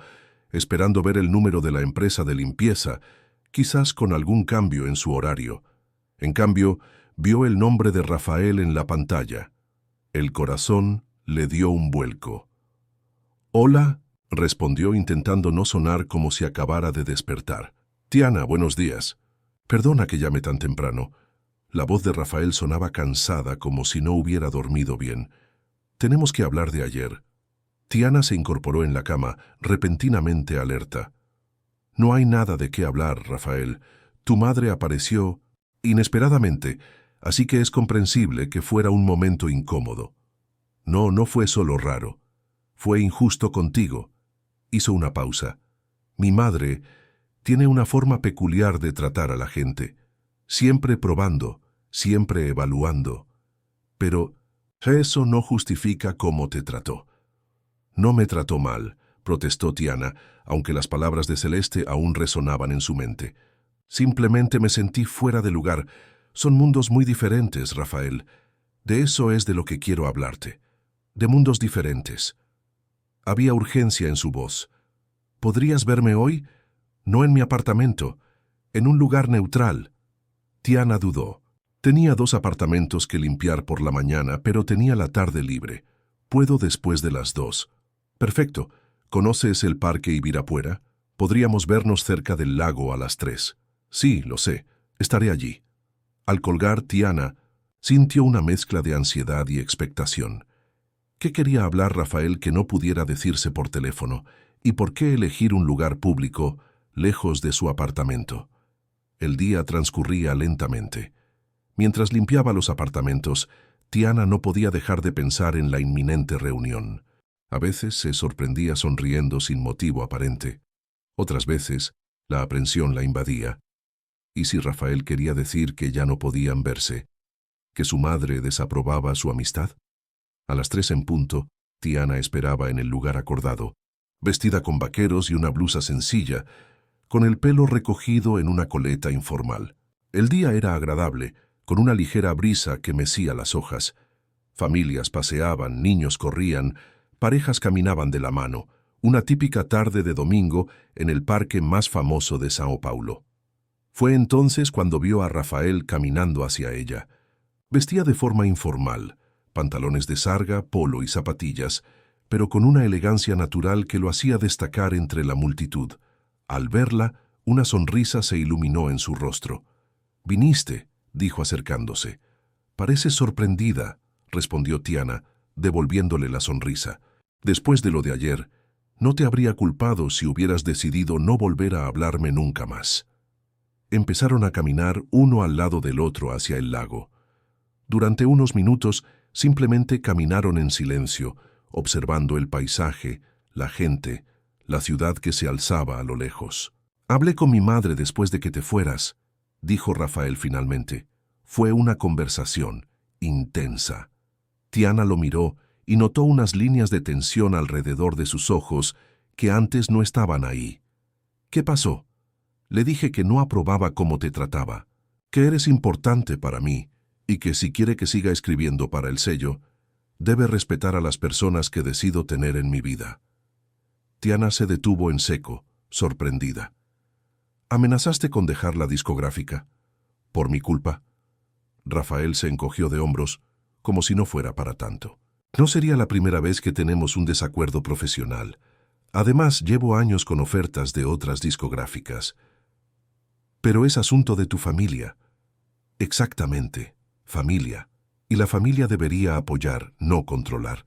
esperando ver el número de la empresa de limpieza, quizás con algún cambio en su horario. En cambio, vio el nombre de Rafael en la pantalla. El corazón le dio un vuelco. «Hola», respondió intentando no sonar como si acabara de despertar. «Tiana, buenos días. Perdona que llame tan temprano». La voz de Rafael sonaba cansada, como si no hubiera dormido bien. «Tenemos que hablar de ayer». Tiana se incorporó en la cama, repentinamente alerta. «No hay nada de qué hablar, Rafael. Tu madre apareció inesperadamente, así que es comprensible que fuera un momento incómodo». «No fue solo raro. Fue injusto contigo». Hizo una pausa. «Mi madre tiene una forma peculiar de tratar a la gente, siempre probando, siempre evaluando. Pero Eso no justifica cómo te trató. No me trató mal, protestó Tiana, aunque las palabras de Celeste aún resonaban en su mente. Simplemente me sentí fuera de lugar. Son mundos muy diferentes, Rafael. De eso es de lo que quiero hablarte. De mundos diferentes. Había urgencia en su voz. ¿Podrías verme hoy? No en mi apartamento, en un lugar neutral. Tiana dudó. Tenía 2 apartamentos que limpiar por la mañana, pero tenía la tarde libre. Puedo después de las 2. Perfecto. ¿Conoces el Parque Ibirapuera? Podríamos vernos cerca del lago a las 3. Sí, lo sé. Estaré allí. Al colgar, Tiana sintió una mezcla de ansiedad y expectación. ¿Qué quería hablar Rafael que no pudiera decirse por teléfono? ¿Y por qué elegir un lugar público lejos de su apartamento? El día transcurría lentamente. Mientras limpiaba los apartamentos, Tiana no podía dejar de pensar en la inminente reunión. A veces se sorprendía sonriendo sin motivo aparente. Otras veces, la aprensión la invadía. ¿Y si Rafael quería decir que ya no podían verse? ¿Que su madre desaprobaba su amistad? A las 3 en punto, Tiana esperaba en el lugar acordado, vestida con vaqueros y una blusa sencilla, con el pelo recogido en una coleta informal. El día era agradable, con una ligera brisa que mecía las hojas. Familias paseaban, niños corrían, parejas caminaban de la mano, una típica tarde de domingo en el parque más famoso de Sao Paulo. Fue entonces cuando vio a Rafael caminando hacia ella. Vestía de forma informal, pantalones de sarga, polo y zapatillas, pero con una elegancia natural que lo hacía destacar entre la multitud. Al verla, una sonrisa se iluminó en su rostro. «¿Viniste?», dijo acercándose. «Pareces sorprendida», respondió Tiana, devolviéndole la sonrisa. «Después de lo de ayer, no te habría culpado si hubieras decidido no volver a hablarme nunca más». Empezaron a caminar uno al lado del otro hacia el lago. Durante unos minutos simplemente caminaron en silencio, observando el paisaje, la gente, la ciudad que se alzaba a lo lejos. «Hablé con mi madre después de que te fueras», dijo Rafael finalmente. Fue una conversación intensa. Tiana lo miró y notó unas líneas de tensión alrededor de sus ojos que antes no estaban ahí. «¿Qué pasó?» «Le dije que no aprobaba cómo te trataba, que eres importante para mí y que si quiere que siga escribiendo para el sello, debe respetar a las personas que decido tener en mi vida». Tiana se detuvo en seco, sorprendida. «¿Amenazaste con dejar la discográfica? ¿Por mi culpa?» Rafael se encogió de hombros, como si no fuera para tanto. «No sería la primera vez que tenemos un desacuerdo profesional. Además, llevo años con ofertas de otras discográficas. Pero es asunto de tu familia». «Exactamente, familia. Y la familia debería apoyar, no controlar».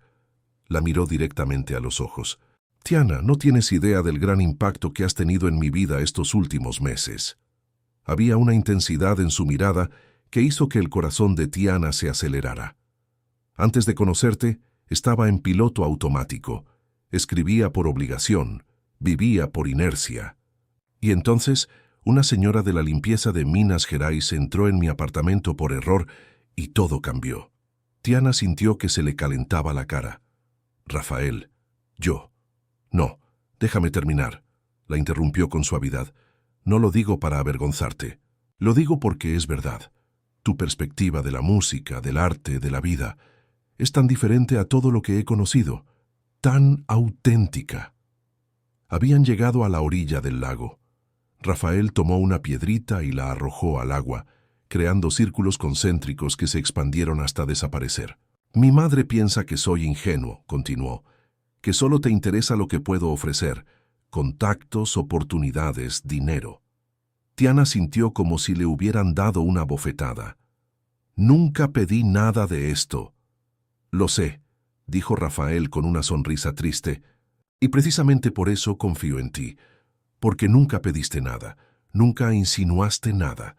La miró directamente a los ojos. «Tiana, no tienes idea del gran impacto que has tenido en mi vida estos últimos meses». Había una intensidad en su mirada que hizo que el corazón de Tiana se acelerara. «Antes de conocerte, estaba en piloto automático. Escribía por obligación, vivía por inercia. Y entonces, una señora de la limpieza de Minas Gerais entró en mi apartamento por error y todo cambió». Tiana sintió que se le calentaba la cara. «Rafael, yo». «No, déjame terminar», la interrumpió con suavidad. «No lo digo para avergonzarte. Lo digo porque es verdad. Tu perspectiva de la música, del arte, de la vida, es tan diferente a todo lo que he conocido, tan auténtica». Habían llegado a la orilla del lago. Rafael tomó una piedrita y la arrojó al agua, creando círculos concéntricos que se expandieron hasta desaparecer. «Mi madre piensa que soy ingenuo», continuó, «que solo te interesa lo que puedo ofrecer, contactos, oportunidades, dinero». Tiana sintió como si le hubieran dado una bofetada. «Nunca pedí nada de esto». «Lo sé», dijo Rafael con una sonrisa triste, «y precisamente por eso confío en ti, porque nunca pediste nada, nunca insinuaste nada.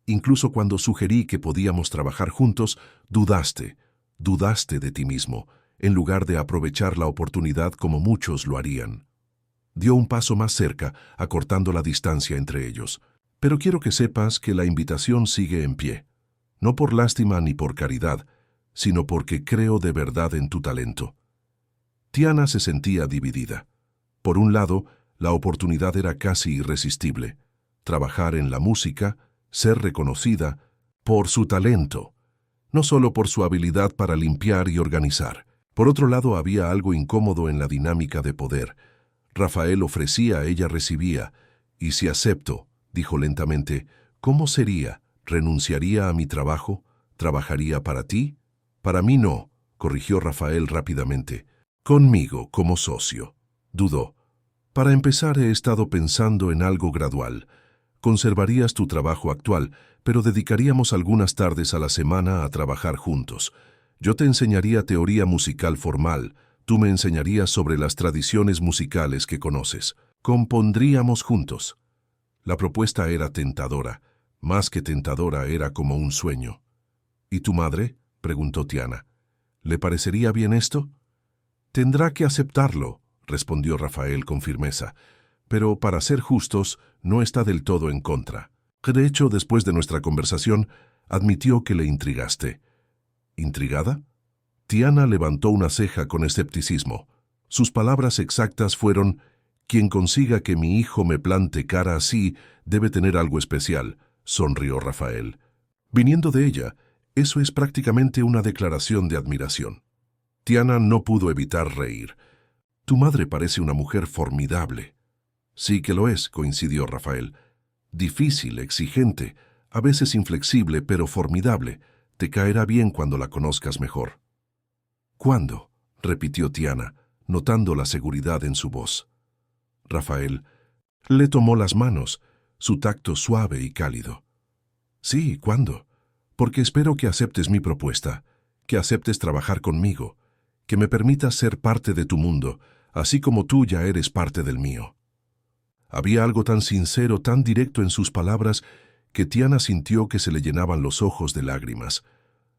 Incluso cuando sugerí que podíamos trabajar juntos, dudaste de ti mismo, en lugar de aprovechar la oportunidad como muchos lo harían». Dio un paso más cerca, acortando la distancia entre ellos. «Pero quiero que sepas que la invitación sigue en pie. No por lástima ni por caridad, sino porque creo de verdad en tu talento. Tiana se sentía dividida. Por un lado, la oportunidad era casi irresistible. Trabajar en la música, ser reconocida por su talento, no solo por su habilidad para limpiar y organizar. Por otro lado, había algo incómodo en la dinámica de poder. Rafael ofrecía, ella recibía. Y si acepto, dijo lentamente, ¿cómo sería? ¿Renunciaría a mi trabajo? ¿Trabajaría para ti? Para mí no, corrigió Rafael rápidamente. Conmigo, como socio. Dudó. Para empezar, he estado pensando en algo gradual. Conservarías tu trabajo actual, pero dedicaríamos algunas tardes a la semana a trabajar juntos. Yo te enseñaría teoría musical formal, tú me enseñarías sobre las tradiciones musicales que conoces. Compondríamos juntos. La propuesta era tentadora. Más que tentadora, era como un sueño. ¿Y tu madre?, preguntó Tiana. ¿Le parecería bien esto? Tendrá que aceptarlo, respondió Rafael con firmeza. Pero, para ser justos, no está del todo en contra. De hecho, después de nuestra conversación, admitió que le intrigaste. ¿Intrigada? Tiana levantó una ceja con escepticismo. Sus palabras exactas fueron: «Quien consiga que mi hijo me plante cara así debe tener algo especial», sonrió Rafael. Viniendo de ella, eso es prácticamente una declaración de admiración. Tiana no pudo evitar reír. «Tu madre parece una mujer formidable». «Sí que lo es», coincidió Rafael. «Difícil, exigente, a veces inflexible, pero formidable. Te caerá bien cuando la conozcas mejor». «¿Cuándo?», repitió Tiana, notando la seguridad en su voz. Rafael le tomó las manos, su tacto suave y cálido. «Sí, ¿cuándo? Porque espero que aceptes mi propuesta, que aceptes trabajar conmigo, que me permitas ser parte de tu mundo, así como tú ya eres parte del mío». Había algo tan sincero, tan directo en sus palabras, que Tiana sintió que se le llenaban los ojos de lágrimas.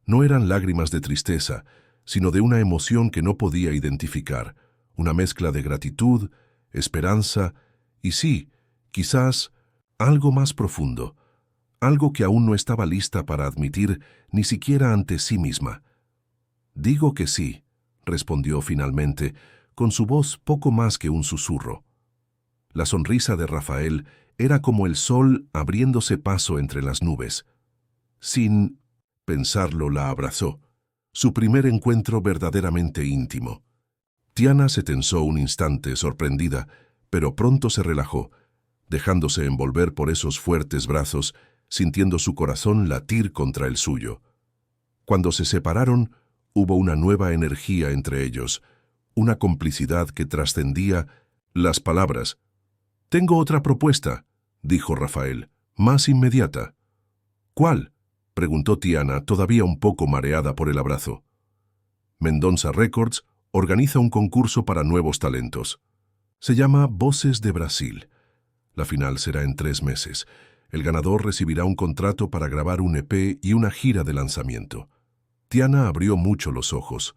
No eran lágrimas de tristeza, sino de una emoción que no podía identificar, una mezcla de gratitud, esperanza y sí, quizás, algo más profundo, algo que aún no estaba lista para admitir ni siquiera ante sí misma. «Digo que sí», respondió finalmente, con su voz poco más que un susurro. La sonrisa de Rafael era como el sol abriéndose paso entre las nubes. Sin pensarlo, la abrazó. Su primer encuentro verdaderamente íntimo. Tiana se tensó un instante, sorprendida, pero pronto se relajó, dejándose envolver por esos fuertes brazos, sintiendo su corazón latir contra el suyo. Cuando se separaron, hubo una nueva energía entre ellos, una complicidad que trascendía las palabras. «Tengo otra propuesta», dijo Rafael, «más inmediata». «¿Cuál?», preguntó Tiana, todavía un poco mareada por el abrazo. Mendonça Records organiza un concurso para nuevos talentos. Se llama Voces de Brasil. La final será en 3 meses. El ganador recibirá un contrato para grabar un EP y una gira de lanzamiento. Tiana abrió mucho los ojos.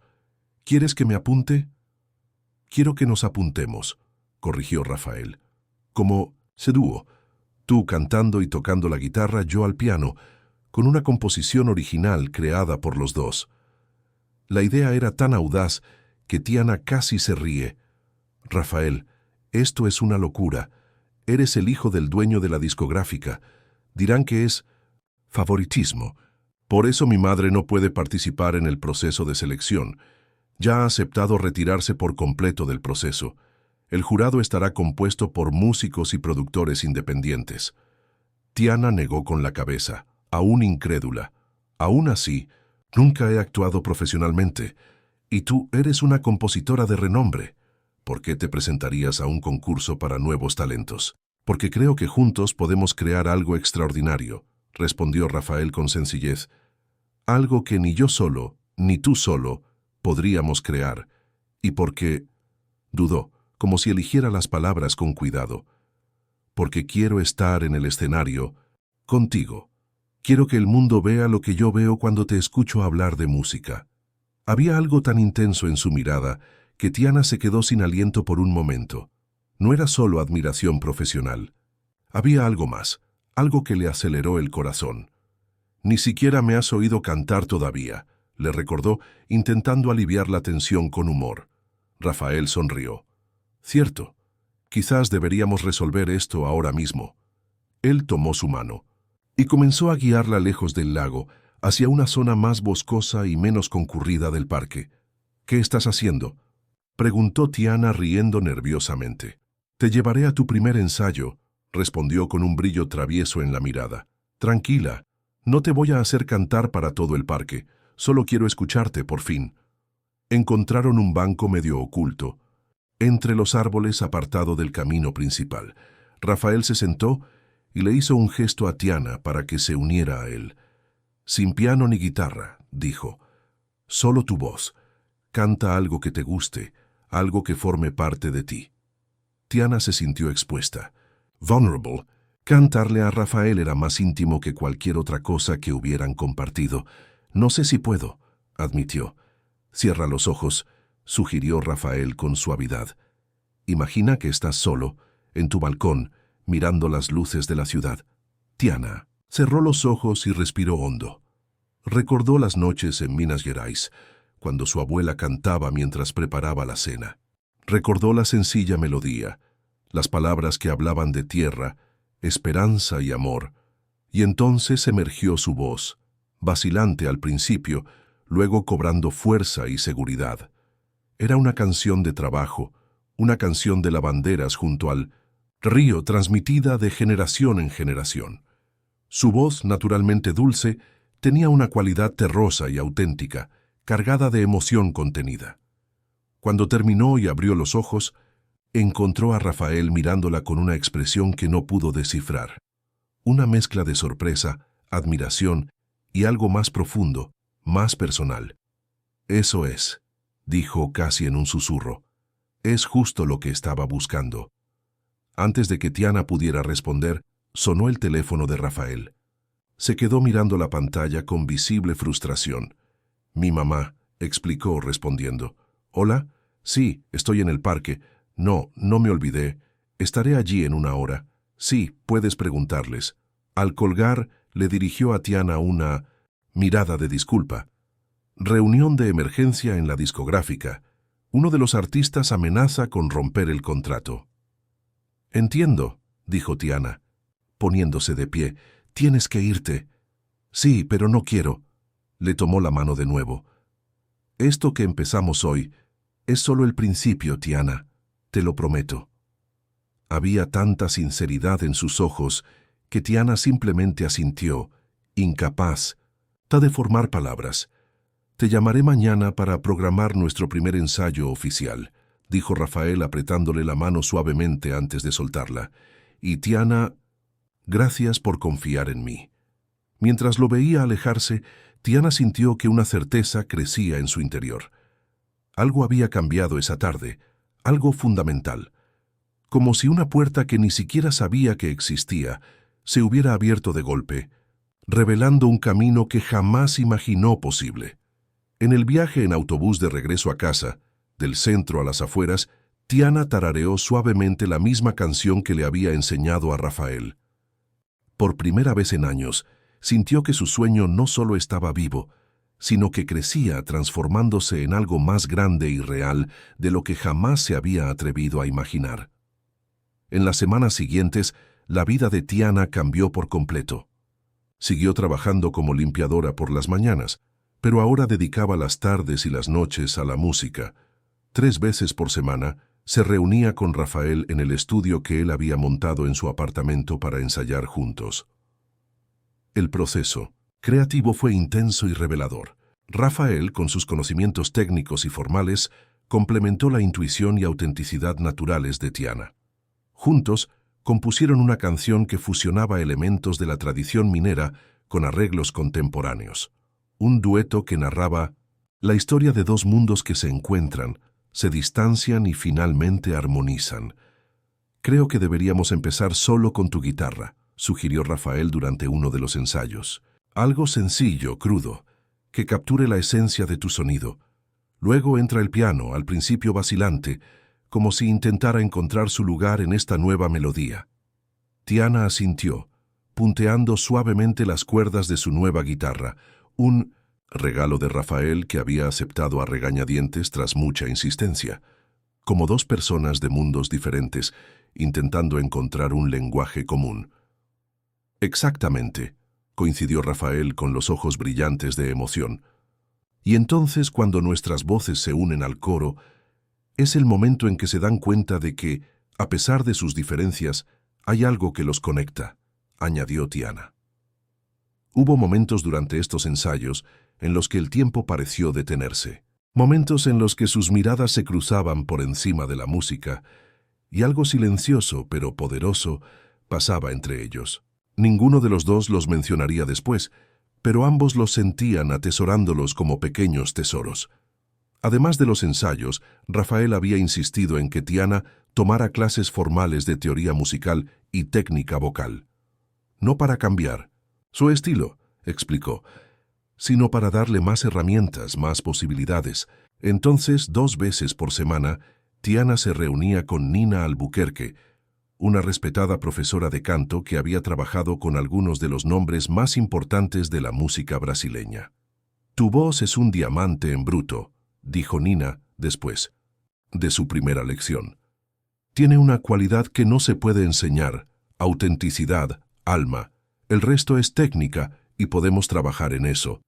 «¿Quieres que me apunte?» «Quiero que nos apuntemos», corrigió Rafael. «Como dúo, tú cantando y tocando la guitarra, yo al piano, con una composición original creada por los dos». La idea era tan audaz que Tiana casi se ríe. «Rafael, esto es una locura. Eres el hijo del dueño de la discográfica. Dirán que es favoritismo. Por eso mi madre no puede participar en el proceso de selección. Ya ha aceptado retirarse por completo del proceso. El jurado estará compuesto por músicos y productores independientes». Tiana negó con la cabeza, aún incrédula. «Aún así, nunca he actuado profesionalmente. Y tú eres una compositora de renombre. ¿Por qué te presentarías a un concurso para nuevos talentos?» «Porque creo que juntos podemos crear algo extraordinario», respondió Rafael con sencillez. «Algo que ni yo solo, ni tú solo, podríamos crear. Y porque…» dudó, como si eligiera las palabras con cuidado. «Porque quiero estar en el escenario contigo. Quiero que el mundo vea lo que yo veo cuando te escucho hablar de música». Había algo tan intenso en su mirada que Tiana se quedó sin aliento por un momento. No era solo admiración profesional. Había algo más, algo que le aceleró el corazón. «Ni siquiera me has oído cantar todavía», le recordó, intentando aliviar la tensión con humor. Rafael sonrió. Cierto, quizás deberíamos resolver esto ahora mismo. Él tomó su mano y comenzó a guiarla lejos del lago, hacia una zona más boscosa y menos concurrida del parque. ¿Qué estás haciendo?, preguntó Tiana riendo nerviosamente. Te llevaré a tu primer ensayo, respondió con un brillo travieso en la mirada. Tranquila, no te voy a hacer cantar para todo el parque, solo quiero escucharte por fin. Encontraron un banco medio oculto, entre los árboles apartado del camino principal. Rafael se sentó y le hizo un gesto a Tiana para que se uniera a él. Sin piano ni guitarra, dijo. Solo tu voz. Canta algo que te guste, algo que forme parte de ti. Tiana se sintió expuesta. Vulnerable. Cantarle a Rafael era más íntimo que cualquier otra cosa que hubieran compartido. No sé si puedo, admitió. Cierra los ojos, sugirió Rafael con suavidad. Imagina que estás solo, en tu balcón, mirando las luces de la ciudad. Tiana cerró los ojos y respiró hondo. Recordó las noches en Minas Gerais, cuando su abuela cantaba mientras preparaba la cena. Recordó la sencilla melodía, las palabras que hablaban de tierra, esperanza y amor, y entonces emergió su voz, vacilante al principio, luego cobrando fuerza y seguridad. Era una canción de trabajo, una canción de lavanderas junto al río transmitida de generación en generación. Su voz, naturalmente dulce, tenía una cualidad terrosa y auténtica, cargada de emoción contenida. Cuando terminó y abrió los ojos, encontró a Rafael mirándola con una expresión que no pudo descifrar. Una mezcla de sorpresa, admiración y algo más profundo, más personal. Eso es, dijo casi en un susurro. Es justo lo que estaba buscando. Antes de que Tiana pudiera responder, sonó el teléfono de Rafael. Se quedó mirando la pantalla con visible frustración. Mi mamá, explicó respondiendo. ¿Hola? Sí, estoy en el parque. No me olvidé. Estaré allí en una hora. Sí, puedes preguntarles. Al colgar, le dirigió a Tiana una mirada de disculpa. Reunión de emergencia en la discográfica. Uno de los artistas amenaza con romper el contrato. Entiendo, dijo Tiana, poniéndose de pie. Tienes que irte. Sí, pero no quiero. Le tomó la mano de nuevo. Esto que empezamos hoy es solo el principio, Tiana. Te lo prometo. Había tanta sinceridad en sus ojos que Tiana simplemente asintió, incapaz de formar palabras. Te llamaré mañana para programar nuestro primer ensayo oficial, dijo Rafael apretándole la mano suavemente antes de soltarla. Y Tiana, gracias por confiar en mí. Mientras lo veía alejarse, Tiana sintió que una certeza crecía en su interior. Algo había cambiado esa tarde, algo fundamental. Como si una puerta que ni siquiera sabía que existía se hubiera abierto de golpe, revelando un camino que jamás imaginó posible. En el viaje en autobús de regreso a casa, del centro a las afueras, Tiana tarareó suavemente la misma canción que le había enseñado a Rafael. Por primera vez en años, sintió que su sueño no solo estaba vivo, sino que crecía transformándose en algo más grande y real de lo que jamás se había atrevido a imaginar. En las semanas siguientes, la vida de Tiana cambió por completo. Siguió trabajando como limpiadora por las mañanas, pero ahora dedicaba las tardes y las noches a la música. 3 veces por semana, se reunía con Rafael en el estudio que él había montado en su apartamento para ensayar juntos. El proceso creativo fue intenso y revelador. Rafael, con sus conocimientos técnicos y formales, complementó la intuición y autenticidad naturales de Tiana. Juntos, compusieron una canción que fusionaba elementos de la tradición minera con arreglos contemporáneos. Un dueto que narraba la historia de 2 mundos que se encuentran, se distancian y finalmente armonizan. Creo que deberíamos empezar solo con tu guitarra, sugirió Rafael durante uno de los ensayos. Algo sencillo, crudo, que capture la esencia de tu sonido. Luego entra el piano, al principio vacilante, como si intentara encontrar su lugar en esta nueva melodía. Tiana asintió, punteando suavemente las cuerdas de su nueva guitarra, un regalo de Rafael que había aceptado a regañadientes tras mucha insistencia, como dos personas de mundos diferentes intentando encontrar un lenguaje común. Exactamente, coincidió Rafael con los ojos brillantes de emoción. Y entonces, cuando nuestras voces se unen al coro, es el momento en que se dan cuenta de que, a pesar de sus diferencias, hay algo que los conecta, añadió Tiana. Hubo momentos durante estos ensayos en los que el tiempo pareció detenerse, momentos en los que sus miradas se cruzaban por encima de la música, y algo silencioso pero poderoso pasaba entre ellos. Ninguno de los dos los mencionaría después, pero ambos los sentían atesorándolos como pequeños tesoros. Además de los ensayos, Rafael había insistido en que Tiana tomara clases formales de teoría musical y técnica vocal. No para cambiar su estilo, explicó, sino para darle más herramientas, más posibilidades. Entonces, 2 veces por semana, Tiana se reunía con Nina Albuquerque, una respetada profesora de canto que había trabajado con algunos de los nombres más importantes de la música brasileña. «Tu voz es un diamante en bruto», dijo Nina después de su primera lección. «Tiene una cualidad que no se puede enseñar, autenticidad, alma. El resto es técnica y podemos trabajar en eso».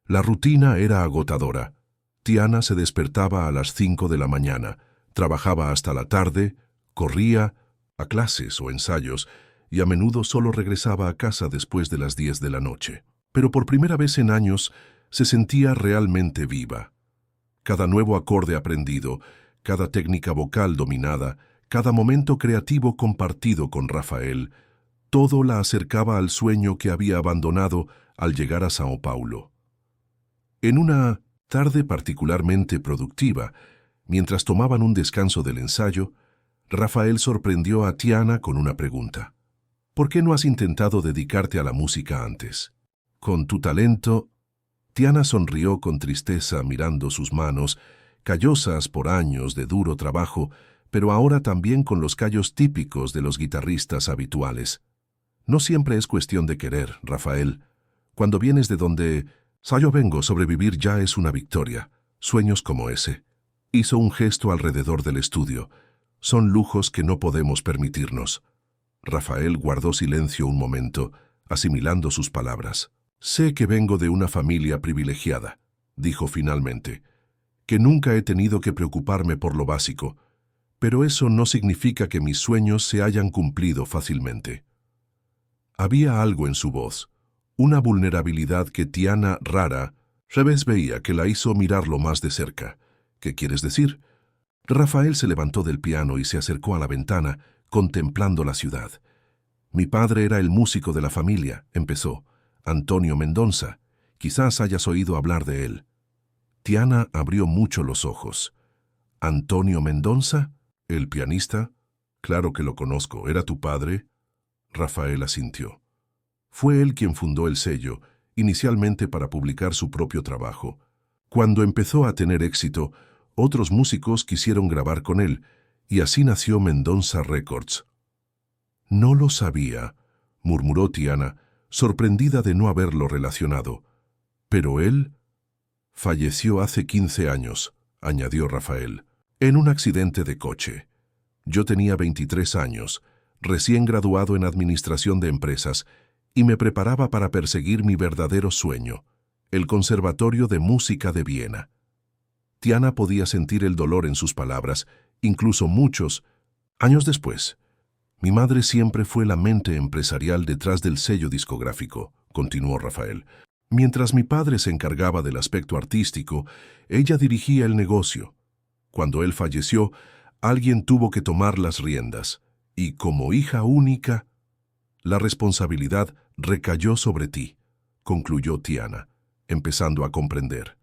La rutina era agotadora. Tiana se despertaba a las 5 de la mañana, trabajaba hasta la tarde, corría a clases o ensayos y a menudo solo regresaba a casa después de las 10 de la noche. Pero por primera vez en años se sentía realmente viva. Cada nuevo acorde aprendido, cada técnica vocal dominada, cada momento creativo compartido con Rafael, todo la acercaba al sueño que había abandonado al llegar a Sao Paulo. En una tarde particularmente productiva, mientras tomaban un descanso del ensayo, Rafael sorprendió a Tiana con una pregunta. «¿Por qué no has intentado dedicarte a la música antes? Con tu talento...» Tiana sonrió con tristeza mirando sus manos, callosas por años de duro trabajo, pero ahora también con los callos típicos de los guitarristas habituales. «No siempre es cuestión de querer, Rafael. Cuando vienes de donde yo vengo, sobrevivir ya es una victoria. Sueños como ese». Hizo un gesto alrededor del estudio. «Son lujos que no podemos permitirnos». Rafael guardó silencio un momento, asimilando sus palabras. «Sé que vengo de una familia privilegiada», dijo finalmente, «que nunca he tenido que preocuparme por lo básico, pero eso no significa que mis sueños se hayan cumplido fácilmente». Había algo en su voz, una vulnerabilidad que Tiana rara vez veía que la hizo mirarlo más de cerca. «¿Qué quieres decir?» Rafael se levantó del piano y se acercó a la ventana, contemplando la ciudad. «Mi padre era el músico de la familia», empezó, «Antonio Mendonça. Quizás hayas oído hablar de él». Tiana abrió mucho los ojos. «¿Antonio Mendonça? ¿El pianista? Claro que lo conozco. ¿Era tu padre?» Rafael asintió. Fue él quien fundó el sello, inicialmente para publicar su propio trabajo. Cuando empezó a tener éxito, otros músicos quisieron grabar con él, y así nació Mendonça Records. «No lo sabía», murmuró Tiana, sorprendida de no haberlo relacionado. «Pero él falleció hace 15 años», añadió Rafael, «en un accidente de coche. Yo tenía 23 años, recién graduado en Administración de Empresas, y me preparaba para perseguir mi verdadero sueño, el Conservatorio de Música de Viena». Tiana podía sentir el dolor en sus palabras, incluso muchos años después. «Mi madre siempre fue la mente empresarial detrás del sello discográfico», continuó Rafael. «Mientras mi padre se encargaba del aspecto artístico, ella dirigía el negocio. Cuando él falleció, alguien tuvo que tomar las riendas, y como hija única, la responsabilidad recayó sobre ti», concluyó Tiana, empezando a comprender.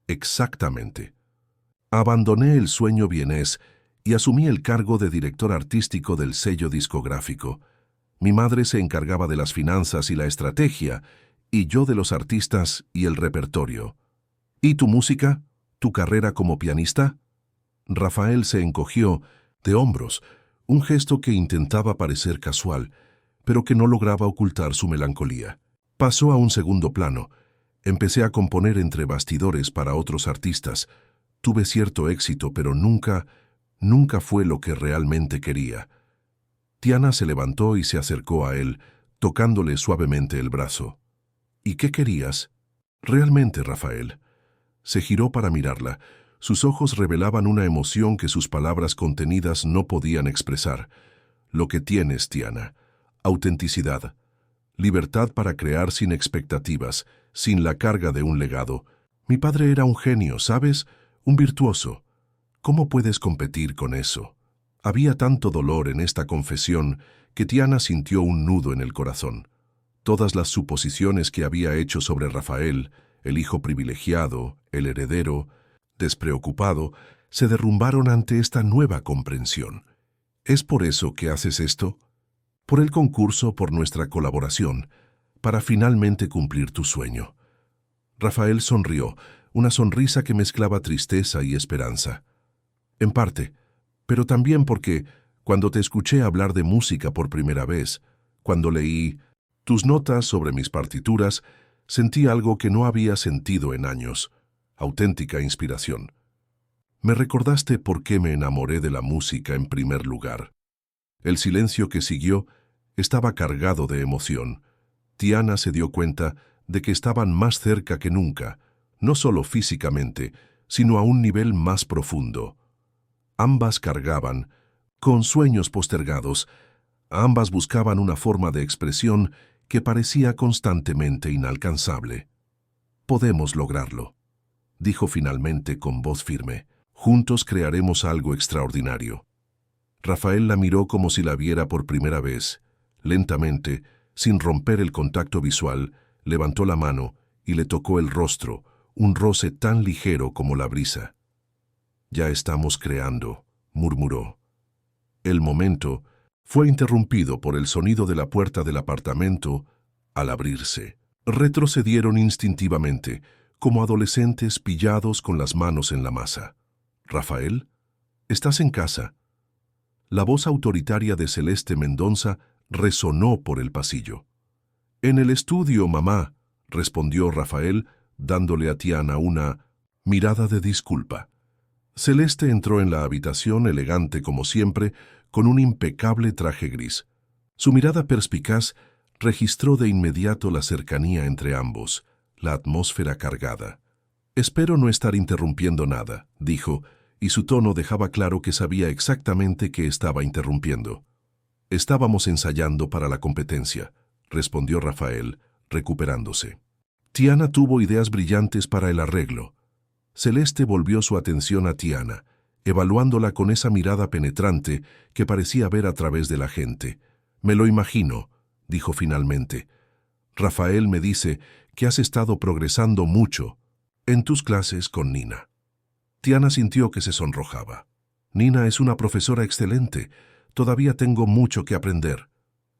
«Exactamente. Abandoné el sueño vienés y asumí el cargo de director artístico del sello discográfico. Mi madre se encargaba de las finanzas y la estrategia, y yo de los artistas y el repertorio. ¿Y tu música? ¿Tu carrera como pianista?» Rafael se encogió de hombros, un gesto que intentaba parecer casual, pero que no lograba ocultar su melancolía. Pasó a un segundo plano. Empecé a componer entre bastidores para otros artistas. Tuve cierto éxito, pero nunca fue lo que realmente quería. Tiana se levantó y se acercó a él, tocándole suavemente el brazo. ¿Y qué querías? Realmente, Rafael. Se giró para mirarla. Sus ojos revelaban una emoción que sus palabras contenidas no podían expresar. Lo que tienes, Tiana. Autenticidad. Libertad para crear sin expectativas, sin la carga de un legado. Mi padre era un genio, ¿sabes? Un virtuoso. ¿Cómo puedes competir con eso? Había tanto dolor en esta confesión que Tiana sintió un nudo en el corazón. Todas las suposiciones que había hecho sobre Rafael, el hijo privilegiado, el heredero, despreocupado, se derrumbaron ante esta nueva comprensión. ¿Es por eso que haces esto? Por el concurso, por nuestra colaboración, para finalmente cumplir tu sueño. Rafael sonrió, una sonrisa que mezclaba tristeza y esperanza. En parte, pero también porque, cuando te escuché hablar de música por primera vez, cuando leí tus notas sobre mis partituras, sentí algo que no había sentido en años, auténtica inspiración. Me recordaste por qué me enamoré de la música en primer lugar. El silencio que siguió estaba cargado de emoción. Tiana se dio cuenta de que estaban más cerca que nunca, no solo físicamente, sino a un nivel más profundo. Ambas cargaban, con sueños postergados, ambas buscaban una forma de expresión que parecía constantemente inalcanzable. Podemos lograrlo, dijo finalmente con voz firme. Juntos crearemos algo extraordinario. Rafael la miró como si la viera por primera vez. Lentamente, sin romper el contacto visual, levantó la mano y le tocó el rostro, un roce tan ligero como la brisa. «Ya estamos creando», murmuró. El momento fue interrumpido por el sonido de la puerta del apartamento al abrirse. Retrocedieron instintivamente, como adolescentes pillados con las manos en la masa. «Rafael, ¿estás en casa?» La voz autoritaria de Celeste Mendonza resonó por el pasillo. «En el estudio, mamá», respondió Rafael, dándole a Tiana una mirada de disculpa. Celeste entró en la habitación, elegante como siempre, con un impecable traje gris. Su mirada perspicaz registró de inmediato la cercanía entre ambos, la atmósfera cargada. «Espero no estar interrumpiendo nada», dijo, y su tono dejaba claro que sabía exactamente qué estaba interrumpiendo. «Estábamos ensayando para la competencia», respondió Rafael, recuperándose. Tiana tuvo ideas brillantes para el arreglo. Celeste volvió su atención a Tiana, evaluándola con esa mirada penetrante que parecía ver a través de la gente. «Me lo imagino», dijo finalmente. «Rafael me dice que has estado progresando mucho en tus clases con Nina». Tiana sintió que se sonrojaba. «Nina es una profesora excelente. Todavía tengo mucho que aprender».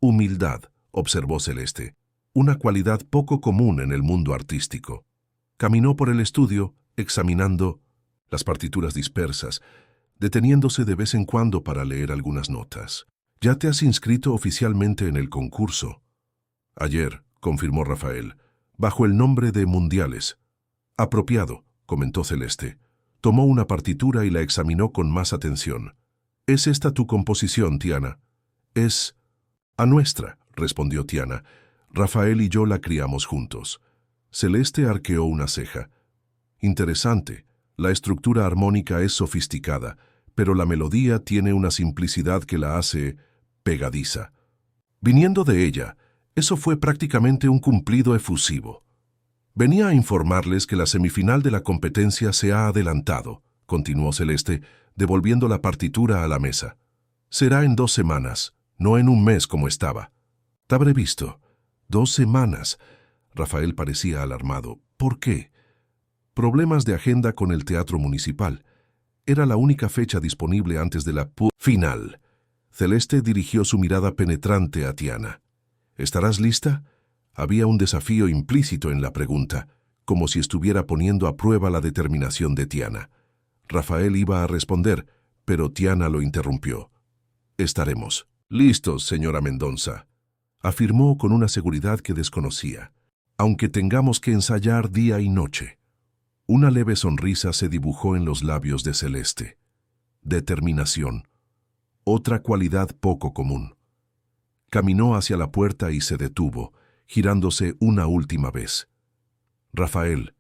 «Humildad», observó Celeste, una cualidad poco común en el mundo artístico. Caminó por el estudio, examinando las partituras dispersas, deteniéndose de vez en cuando para leer algunas notas. «Ya te has inscrito oficialmente en el concurso». «Ayer», confirmó Rafael, «bajo el nombre de Mundiales». «Apropiado», comentó Celeste. Tomó una partitura y la examinó con más atención. «¿Es esta tu composición, Tiana?» «Es a nuestra», respondió Tiana. «Rafael y yo la criamos juntos». Celeste arqueó una ceja. «Interesante. La estructura armónica es sofisticada, pero la melodía tiene una simplicidad que la hace pegadiza». Viniendo de ella, eso fue prácticamente un cumplido efusivo. «Venía a informarles que la semifinal de la competencia se ha adelantado», continuó Celeste, devolviendo la partitura a la mesa. «Será en 2 semanas, no en un mes como estaba». «Te habré visto. 2 semanas». Rafael parecía alarmado. «¿Por qué?» «Problemas de agenda con el Teatro Municipal. Era la única fecha disponible antes de la final». Celeste dirigió su mirada penetrante a Tiana. «¿Estarás lista?» Había un desafío implícito en la pregunta, como si estuviera poniendo a prueba la determinación de Tiana. Rafael iba a responder, pero Tiana lo interrumpió. «Estaremos listos, señora Mendonza», afirmó con una seguridad que desconocía. aunque tengamos que ensayar día y noche. Una leve sonrisa se dibujó en los labios de Celeste. Determinación. Otra cualidad poco común. Caminó hacia la puerta y se detuvo, girándose una última vez. Rafael,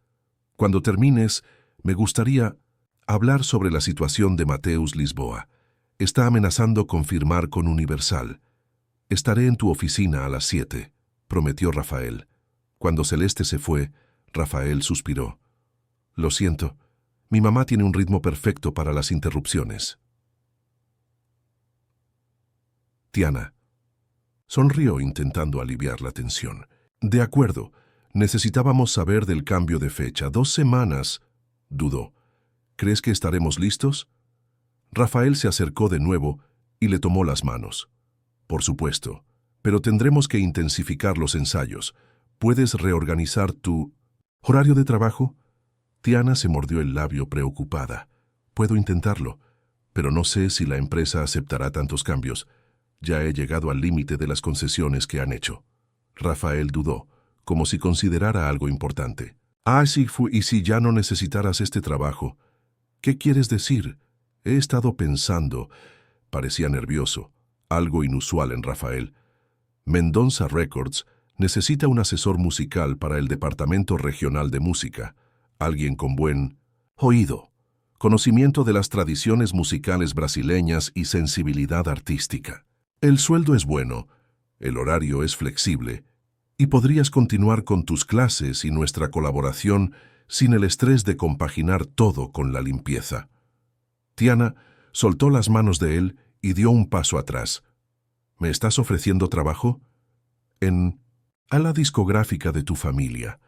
cuando termines, me gustaría hablar sobre la situación de Mateus Lisboa. Está amenazando con firmar con Universal. Estaré en tu oficina a las 7, prometió Rafael. Cuando Celeste se fue, Rafael suspiró. Lo siento, mi mamá tiene un ritmo perfecto para las interrupciones. Tiana sonrió intentando aliviar la tensión. De acuerdo, necesitábamos saber del cambio de fecha. 2 semanas, dudó. ¿Crees que estaremos listos? Rafael se acercó de nuevo y le tomó las manos. Por supuesto, pero tendremos que intensificar los ensayos. ¿Puedes reorganizar tu horario de trabajo? Tiana se mordió el labio preocupada. Puedo intentarlo, pero no sé si la empresa aceptará tantos cambios. Ya he llegado al límite de las concesiones que han hecho. Rafael dudó, como si considerara algo importante. ¿Y si ya no necesitaras este trabajo? ¿Qué quieres decir? He estado pensando. Parecía nervioso, algo inusual en Rafael. Mendonça Records necesita un asesor musical para el Departamento Regional de Música, alguien con buen oído, conocimiento de las tradiciones musicales brasileñas y sensibilidad artística. El sueldo es bueno, el horario es flexible, y podrías continuar con tus clases y nuestra colaboración sin el estrés de compaginar todo con la limpieza. Tiana soltó las manos de él y dio un paso atrás. ¿Me estás ofreciendo trabajo? A la discográfica de tu familia.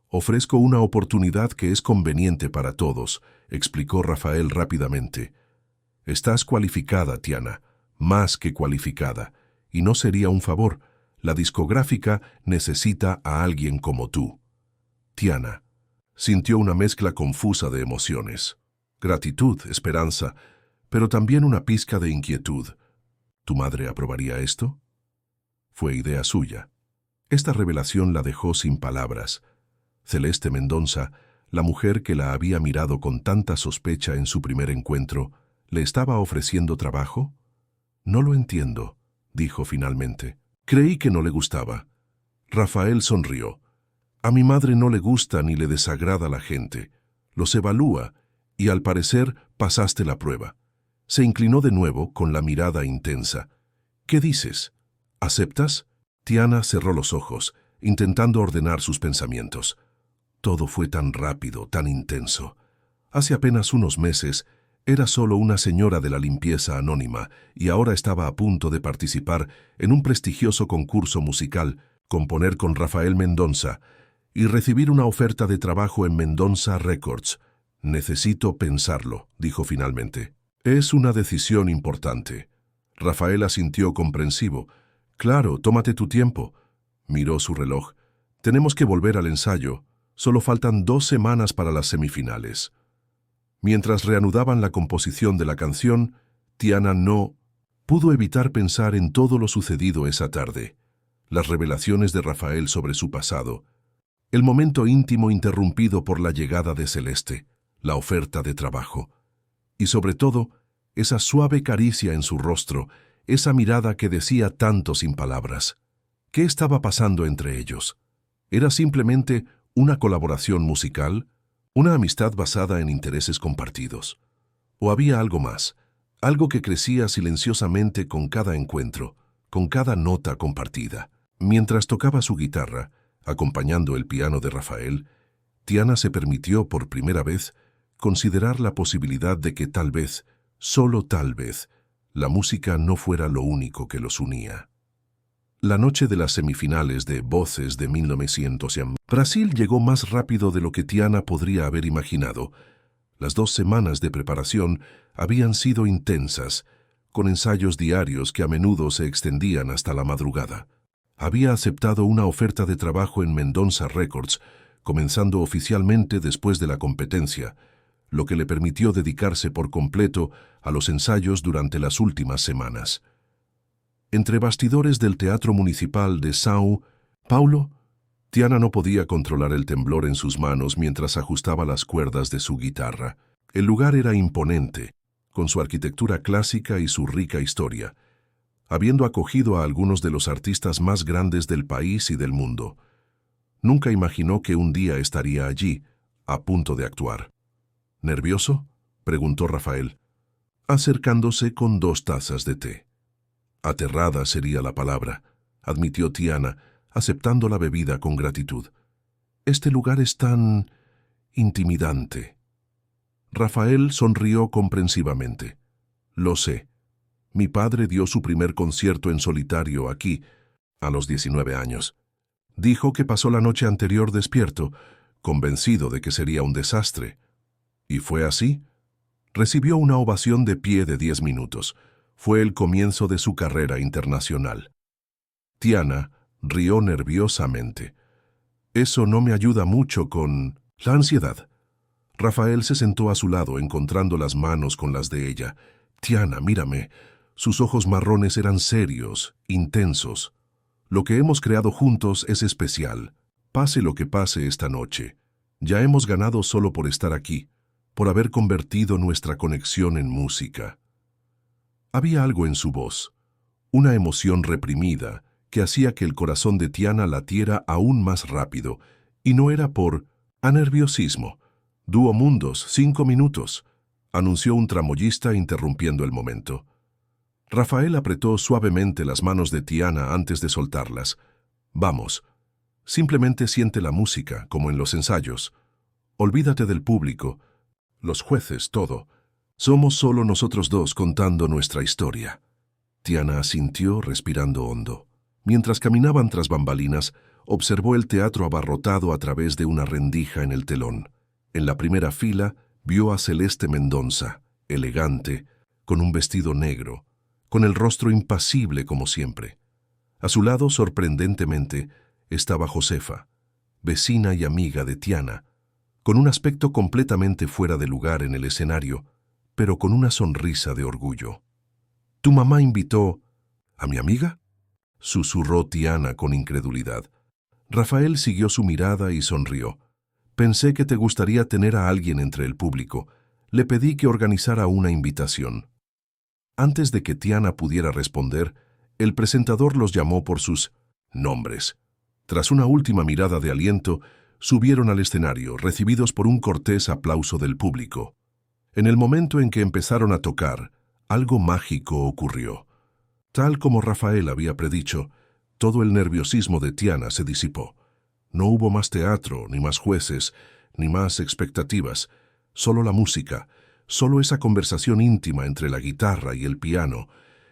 Ofrezco una oportunidad que es conveniente para todos, explicó Rafael rápidamente. Estás cualificada, Tiana, más que cualificada, y no sería un favor. La discográfica necesita a alguien como tú. Tiana sintió una mezcla confusa de emociones. Gratitud, esperanza, pero también una pizca de inquietud. ¿Tu madre aprobaría esto? Fue idea suya. Esta revelación la dejó sin palabras. Celeste Mendonça, la mujer que la había mirado con tanta sospecha en su primer encuentro, ¿le estaba ofreciendo trabajo? No lo entiendo, dijo finalmente. Creí que no le gustaba. Rafael sonrió. A mi madre no le gusta ni le desagrada la gente. Los evalúa y al parecer pasaste la prueba. Se inclinó de nuevo con la mirada intensa. ¿Qué dices? ¿Aceptas? Tiana cerró los ojos, intentando ordenar sus pensamientos. Todo fue tan rápido, tan intenso. Hace apenas unos meses era solo una señora de la limpieza anónima y ahora estaba a punto de participar en un prestigioso concurso musical, componer con Rafael Mendonça y recibir una oferta de trabajo en Mendonça Records. Necesito pensarlo, dijo finalmente. Es una decisión importante. Rafael asintió comprensivo. Claro, tómate tu tiempo. Miró su reloj. Tenemos que volver al ensayo. Solo faltan 2 semanas para las semifinales. Mientras reanudaban la composición de la canción, Tiana no pudo evitar pensar en todo lo sucedido esa tarde. Las revelaciones de Rafael sobre su pasado, el momento íntimo interrumpido por la llegada de Celeste, la oferta de trabajo, y sobre todo, esa suave caricia en su rostro, esa mirada que decía tanto sin palabras. ¿Qué estaba pasando entre ellos? ¿Era simplemente una colaboración musical? ¿Una amistad basada en intereses compartidos? ¿O había algo más? Algo que crecía silenciosamente con cada encuentro, con cada nota compartida. Mientras tocaba su guitarra, acompañando el piano de Rafael, Tiana se permitió por primera vez considerar la posibilidad de que tal vez, solo tal vez, la música no fuera lo único que los unía. La noche de las semifinales de Voces de 1900, Brasil llegó más rápido de lo que Tiana podría haber imaginado. Las 2 semanas de preparación habían sido intensas, con ensayos diarios que a menudo se extendían hasta la madrugada. Había aceptado una oferta de trabajo en Mendonça Records, comenzando oficialmente después de la competencia, lo que le permitió dedicarse por completo a los ensayos durante las últimas semanas. Entre bastidores del Teatro Municipal de São Paulo, Tiana no podía controlar el temblor en sus manos mientras ajustaba las cuerdas de su guitarra. El lugar era imponente, con su arquitectura clásica y su rica historia, habiendo acogido a algunos de los artistas más grandes del país y del mundo. Nunca imaginó que un día estaría allí, a punto de actuar. ¿Nervioso?, preguntó Rafael, acercándose con 2 tazas de té. Aterrada sería la palabra, admitió Tiana, aceptando la bebida con gratitud. Este lugar es tan intimidante. Rafael sonrió comprensivamente. Lo sé. Mi padre dio su primer concierto en solitario aquí, a los 19 años. Dijo que pasó la noche anterior despierto, convencido de que sería un desastre. ¿Y fue así? Recibió una ovación de pie de 10 minutos. Fue el comienzo de su carrera internacional. Tiana rió nerviosamente. Eso no me ayuda mucho con la ansiedad. Rafael se sentó a su lado, encontrando las manos con las de ella. Tiana, mírame. Sus ojos marrones eran serios, intensos. Lo que hemos creado juntos es especial. Pase lo que pase esta noche. Ya hemos ganado solo por estar aquí, por haber convertido nuestra conexión en música. Había algo en su voz, una emoción reprimida, que hacía que el corazón de Tiana latiera aún más rápido, y no era por nerviosismo. «Dúo Mundos, 5 minutos», anunció un tramoyista interrumpiendo el momento. Rafael apretó suavemente las manos de Tiana antes de soltarlas. «Vamos, simplemente siente la música, como en los ensayos. Olvídate del público, los jueces, todo. Somos solo nosotros dos contando nuestra historia». Tiana asintió, respirando hondo. Mientras caminaban tras bambalinas, observó el teatro abarrotado a través de una rendija en el telón. En la primera fila vio a Celeste Mendonza, elegante, con un vestido negro, con el rostro impasible como siempre. A su lado, sorprendentemente, estaba Josefa, vecina y amiga de Tiana, con un aspecto completamente fuera de lugar en el escenario, pero con una sonrisa de orgullo. «¿Tu mamá invitó a mi amiga?», susurró Tiana con incredulidad. Rafael siguió su mirada y sonrió. «Pensé que te gustaría tener a alguien entre el público. Le pedí que organizara una invitación». Antes de que Tiana pudiera responder, el presentador los llamó por sus nombres. Tras una última mirada de aliento, subieron al escenario, recibidos por un cortés aplauso del público. En el momento en que empezaron a tocar, algo mágico ocurrió. Tal como Rafael había predicho, todo el nerviosismo de Tiana se disipó. No hubo más teatro, ni más jueces, ni más expectativas. Solo la música, solo esa conversación íntima entre la guitarra y el piano,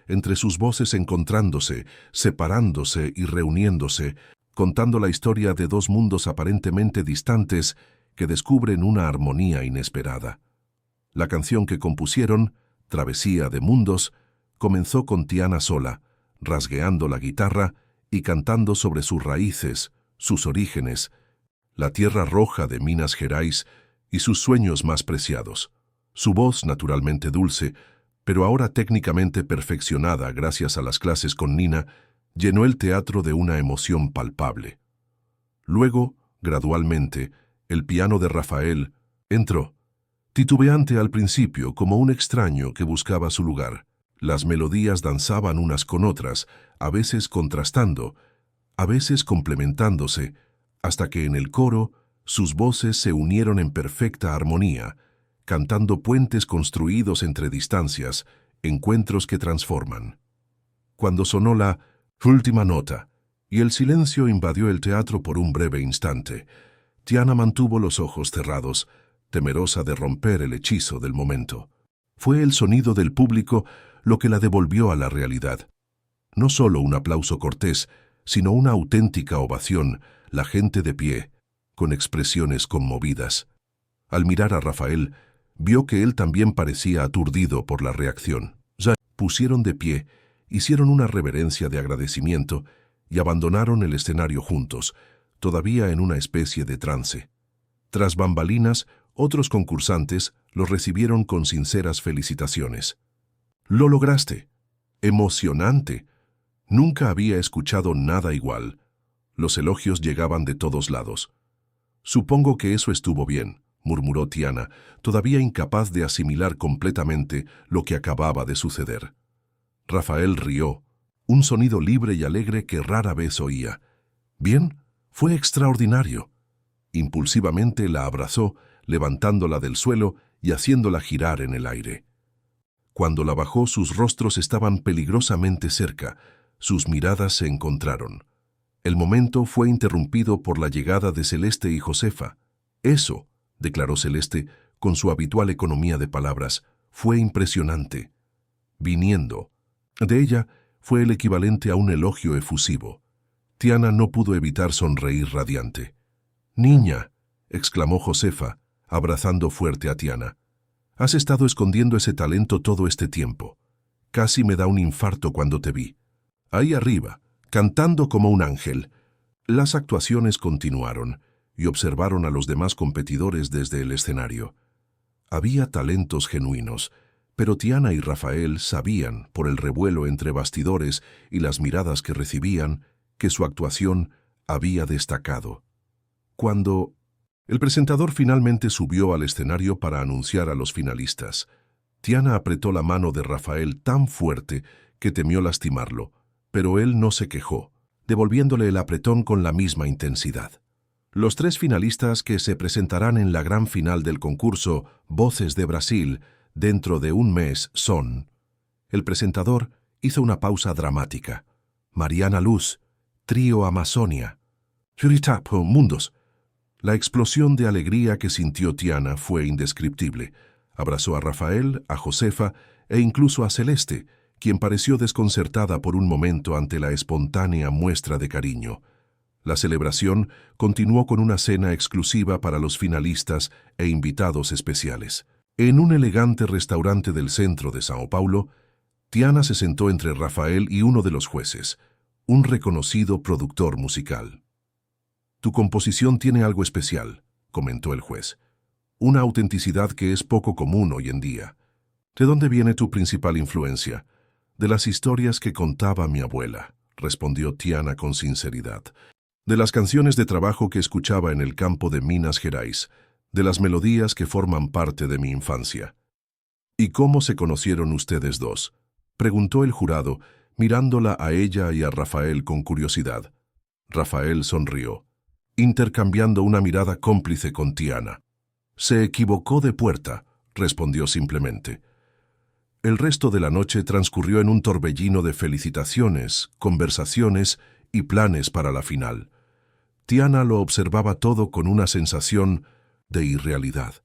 entre sus voces encontrándose, separándose y reuniéndose, contando la historia de 2 mundos aparentemente distantes que descubren una armonía inesperada. La canción que compusieron, Travesía de Mundos, comenzó con Tiana sola, rasgueando la guitarra y cantando sobre sus raíces, sus orígenes, la tierra roja de Minas Gerais y sus sueños más preciados. Su voz, naturalmente dulce, pero ahora técnicamente perfeccionada gracias a las clases con Nina, llenó el teatro de una emoción palpable. Luego, gradualmente, el piano de Rafael entró, titubeante al principio como un extraño que buscaba su lugar. Las melodías danzaban unas con otras, a veces contrastando, a veces complementándose, hasta que en el coro sus voces se unieron en perfecta armonía, cantando puentes construidos entre distancias, encuentros que transforman. Cuando sonó la última nota y el silencio invadió el teatro por un breve instante, Tiana mantuvo los ojos cerrados, temerosa de romper el hechizo del momento. Fue el sonido del público lo que la devolvió a la realidad. No solo un aplauso cortés, sino una auténtica ovación, la gente de pie, con expresiones conmovidas. Al mirar a Rafael, vio que él también parecía aturdido por la reacción. Ya pusieron de pie, hicieron una reverencia de agradecimiento y abandonaron el escenario juntos, todavía en una especie de trance. Tras bambalinas, otros concursantes los recibieron con sinceras felicitaciones. «Lo lograste. Emocionante. Nunca había escuchado nada igual. Los elogios llegaban de todos lados. «Supongo que eso estuvo bien», murmuró Tiana, todavía incapaz de asimilar completamente lo que acababa de suceder. Rafael rió, un sonido libre y alegre que rara vez oía. «Bien, fue extraordinario». Impulsivamente la abrazó, levantándola del suelo y haciéndola girar en el aire. Cuando la bajó, sus rostros estaban peligrosamente cerca, sus miradas se encontraron. El momento fue interrumpido por la llegada de Celeste y Josefa. «Eso», declaró Celeste, con su habitual economía de palabras, «fue impresionante». «Viniendo». De ella fue el equivalente a un elogio efusivo. Tiana no pudo evitar sonreír radiante. «Niña», exclamó Josefa, abrazando fuerte a Tiana, «has estado escondiendo ese talento todo este tiempo. Casi me da un infarto cuando te vi. Ahí arriba, cantando como un ángel». Las actuaciones continuaron y observaron a los demás competidores desde el escenario. Había talentos genuinos, pero Tiana y Rafael sabían, por el revuelo entre bastidores y las miradas que recibían, que su actuación había destacado. Cuando el presentador finalmente subió al escenario para anunciar a los finalistas, Tiana apretó la mano de Rafael tan fuerte que temió lastimarlo, pero él no se quejó, devolviéndole el apretón con la misma intensidad. Los 3 finalistas que se presentarán en la gran final del concurso Voces de Brasil dentro de un mes son... El presentador hizo una pausa dramática. Mariana Luz, Trío Amazonia. Churitapo Mundos. La explosión de alegría que sintió Tiana fue indescriptible. Abrazó a Rafael, a Josefa e incluso a Celeste, quien pareció desconcertada por un momento ante la espontánea muestra de cariño. La celebración continuó con una cena exclusiva para los finalistas e invitados especiales. En un elegante restaurante del centro de Sao Paulo, Tiana se sentó entre Rafael y uno de los jueces, un reconocido productor musical. «Tu composición tiene algo especial», comentó el juez. «Una autenticidad que es poco común hoy en día. ¿De dónde viene tu principal influencia?» «De las historias que contaba mi abuela», respondió Tiana con sinceridad. «De las canciones de trabajo que escuchaba en el campo de Minas Gerais, de las melodías que forman parte de mi infancia». «¿Y cómo se conocieron ustedes dos?», preguntó el jurado, mirándola a ella y a Rafael con curiosidad. Rafael sonrió, intercambiando una mirada cómplice con Tiana. «Se equivocó de puerta», respondió simplemente. El resto de la noche transcurrió en un torbellino de felicitaciones, conversaciones y planes para la final. Tiana lo observaba todo con una sensación de irrealidad,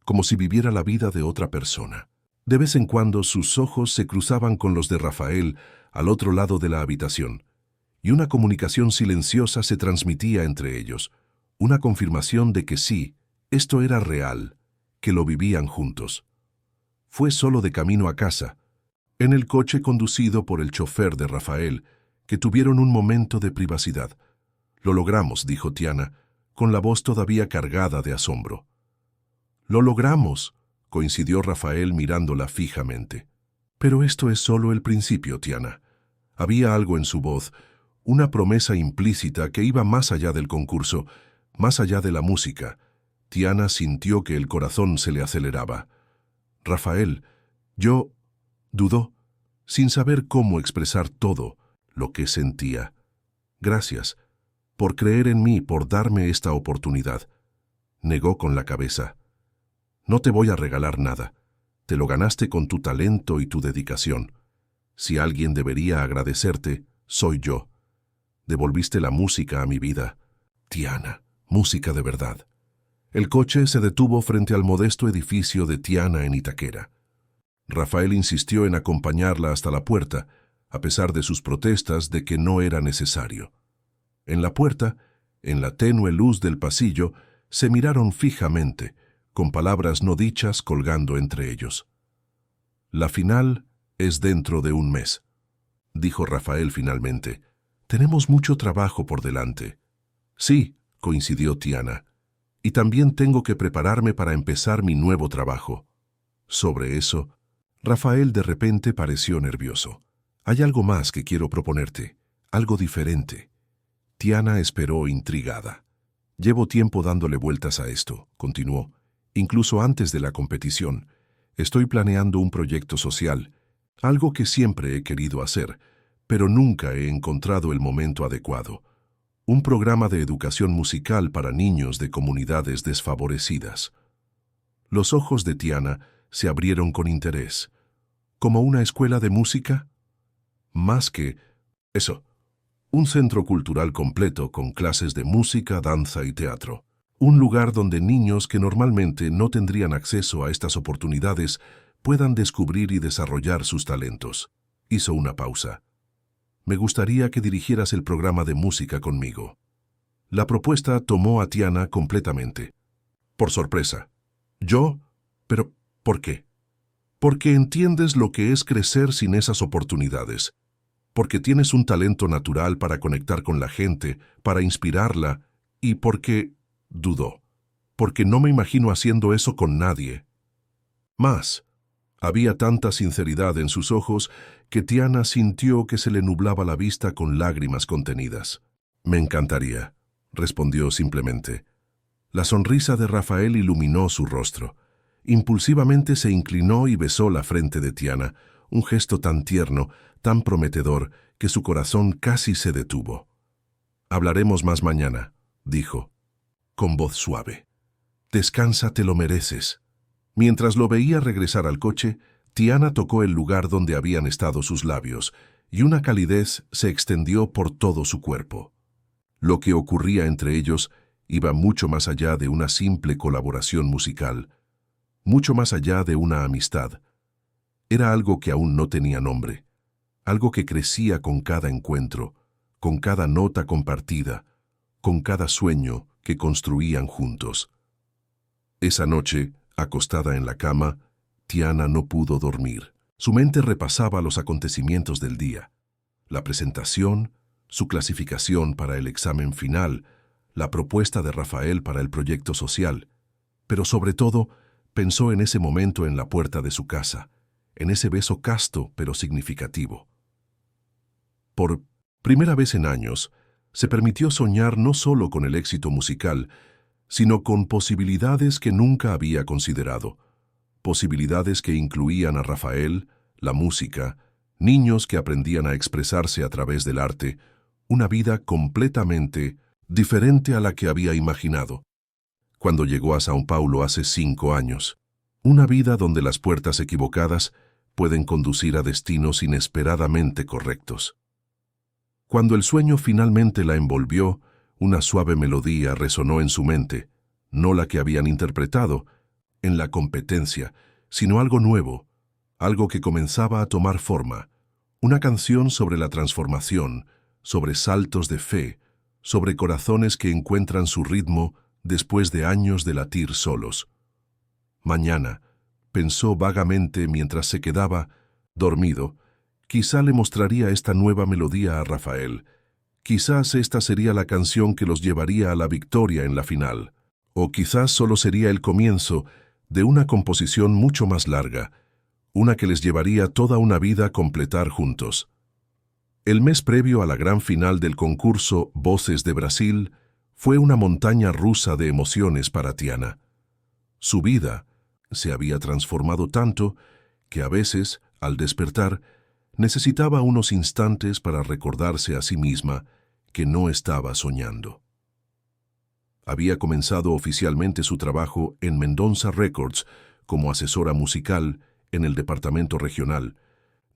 como si viviera la vida de otra persona. De vez en cuando sus ojos se cruzaban con los de Rafael al otro lado de la habitación, y una comunicación silenciosa se transmitía entre ellos, una confirmación de que sí, esto era real, que lo vivían juntos. Fue solo de camino a casa, en el coche conducido por el chofer de Rafael, que tuvieron un momento de privacidad. «Lo logramos», dijo Tiana, con la voz todavía cargada de asombro. «Lo logramos», coincidió Rafael mirándola fijamente. «Pero esto es solo el principio, Tiana». Había algo en su voz, una promesa implícita que iba más allá del concurso, más allá de la música. Tiana sintió que el corazón se le aceleraba. «Rafael, yo...», dudó, sin saber cómo expresar todo lo que sentía. «Gracias, por creer en mí, por darme esta oportunidad», negó con la cabeza. «No te voy a regalar nada. Te lo ganaste con tu talento y tu dedicación. Si alguien debería agradecerte, soy yo. Devolviste la música a mi vida. Tiana, música de verdad». El coche se detuvo frente al modesto edificio de Tiana en Itaquera. Rafael insistió en acompañarla hasta la puerta, a pesar de sus protestas de que no era necesario. En la puerta, en la tenue luz del pasillo, se miraron fijamente, con palabras no dichas colgando entre ellos. «La final es dentro de un mes», dijo Rafael finalmente. «Tenemos mucho trabajo por delante». «Sí», coincidió Tiana. «Y también tengo que prepararme para empezar mi nuevo trabajo». Sobre eso, Rafael de repente pareció nervioso. «Hay algo más que quiero proponerte, algo diferente». Tiana esperó intrigada. «Llevo tiempo dándole vueltas a esto», continuó. «Incluso antes de la competición. Estoy planeando un proyecto social, algo que siempre he querido hacer, pero nunca he encontrado el momento adecuado. Un programa de educación musical para niños de comunidades desfavorecidas». Los ojos de Tiana se abrieron con interés. ¿Como una escuela de música? Más que eso. Un centro cultural completo con clases de música, danza y teatro. Un lugar donde niños que normalmente no tendrían acceso a estas oportunidades puedan descubrir y desarrollar sus talentos. Hizo una pausa. «Me gustaría que dirigieras el programa de música conmigo». La propuesta tomó a Tiana completamente. Por sorpresa. «¿Yo? ¿Pero por qué?» «Porque entiendes lo que es crecer sin esas oportunidades. Porque tienes un talento natural para conectar con la gente, para inspirarla, y porque...» dudó. «Porque no me imagino haciendo eso con nadie». Más. Había tanta sinceridad en sus ojos que Tiana sintió que se le nublaba la vista con lágrimas contenidas. «Me encantaría», respondió simplemente. La sonrisa de Rafael iluminó su rostro. Impulsivamente se inclinó y besó la frente de Tiana, un gesto tan tierno, tan prometedor, que su corazón casi se detuvo. «Hablaremos más mañana», dijo, con voz suave. «Descansa, te lo mereces». Mientras lo veía regresar al coche, Tiana tocó el lugar donde habían estado sus labios, y una calidez se extendió por todo su cuerpo. Lo que ocurría entre ellos iba mucho más allá de una simple colaboración musical, mucho más allá de una amistad. Era algo que aún no tenía nombre, algo que crecía con cada encuentro, con cada nota compartida, con cada sueño que construían juntos. Esa noche, acostada en la cama, Tiana no pudo dormir. Su mente repasaba los acontecimientos del día, la presentación, su clasificación para el examen final, la propuesta de Rafael para el proyecto social, pero sobre todo pensó en ese momento en la puerta de su casa, en ese beso casto pero significativo. Por primera vez en años, se permitió soñar no solo con el éxito musical, sino con posibilidades que nunca había considerado, posibilidades que incluían a Rafael, la música, niños que aprendían a expresarse a través del arte, una vida completamente diferente a la que había imaginado cuando llegó a São Paulo hace 5 años. Una vida donde las puertas equivocadas pueden conducir a destinos inesperadamente correctos. Cuando el sueño finalmente la envolvió, una suave melodía resonó en su mente, no la que habían interpretado en la competencia, sino algo nuevo, algo que comenzaba a tomar forma, una canción sobre la transformación, sobre saltos de fe, sobre corazones que encuentran su ritmo después de años de latir solos. Mañana, pensó vagamente mientras se quedaba dormido, quizá le mostraría esta nueva melodía a Rafael. Quizás esta sería la canción que los llevaría a la victoria en la final. O quizás solo sería el comienzo de una composición mucho más larga, una que les llevaría toda una vida a completar juntos. El mes previo a la gran final del concurso Voces de Brasil fue una montaña rusa de emociones para Tiana. Su vida se había transformado tanto que a veces, al despertar, necesitaba unos instantes para recordarse a sí misma que no estaba soñando. Había comenzado oficialmente su trabajo en Mendonça Records como asesora musical en el departamento regional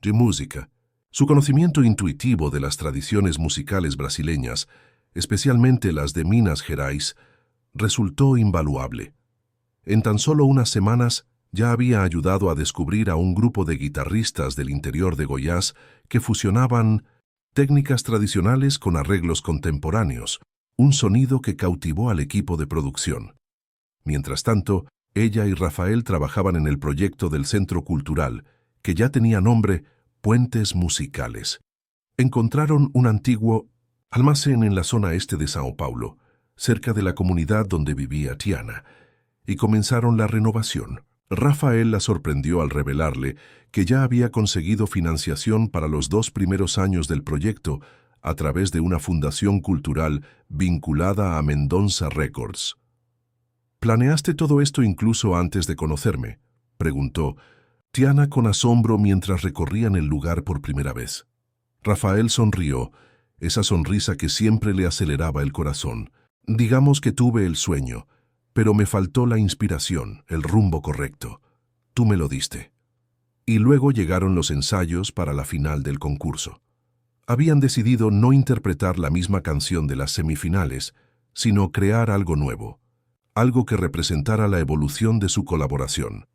de música. Su conocimiento intuitivo de las tradiciones musicales brasileñas, especialmente las de Minas Gerais, resultó invaluable. En tan solo unas semanas ya había ayudado a descubrir a un grupo de guitarristas del interior de Goiás que fusionaban técnicas tradicionales con arreglos contemporáneos, un sonido que cautivó al equipo de producción. Mientras tanto, ella y Rafael trabajaban en el proyecto del Centro Cultural, que ya tenía nombre Puentes Musicales. Encontraron un antiguo almacén en la zona este de São Paulo, cerca de la comunidad donde vivía Tiana, y comenzaron la renovación. Rafael la sorprendió al revelarle que ya había conseguido financiación para los 2 primeros años del proyecto a través de una fundación cultural vinculada a Mendonça Records. ¿Planeaste todo esto incluso antes de conocerme?, preguntó Tiana con asombro mientras recorrían el lugar por primera vez. Rafael sonrió, esa sonrisa que siempre le aceleraba el corazón. Digamos que tuve el sueño, pero me faltó la inspiración, el rumbo correcto. Tú me lo diste. Y luego llegaron los ensayos para la final del concurso. Habían decidido no interpretar la misma canción de las semifinales, sino crear algo nuevo, algo que representara la evolución de su colaboración.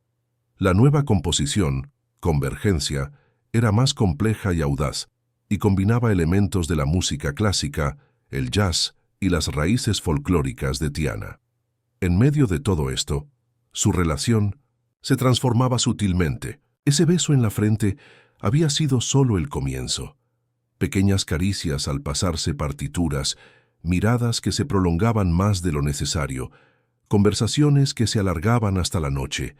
La nueva composición, Convergencia, era más compleja y audaz, y combinaba elementos de la música clásica, el jazz y las raíces folclóricas de Tiana. En medio de todo esto, su relación se transformaba sutilmente. Ese beso en la frente había sido solo el comienzo. Pequeñas caricias al pasarse partituras, miradas que se prolongaban más de lo necesario, conversaciones que se alargaban hasta la noche,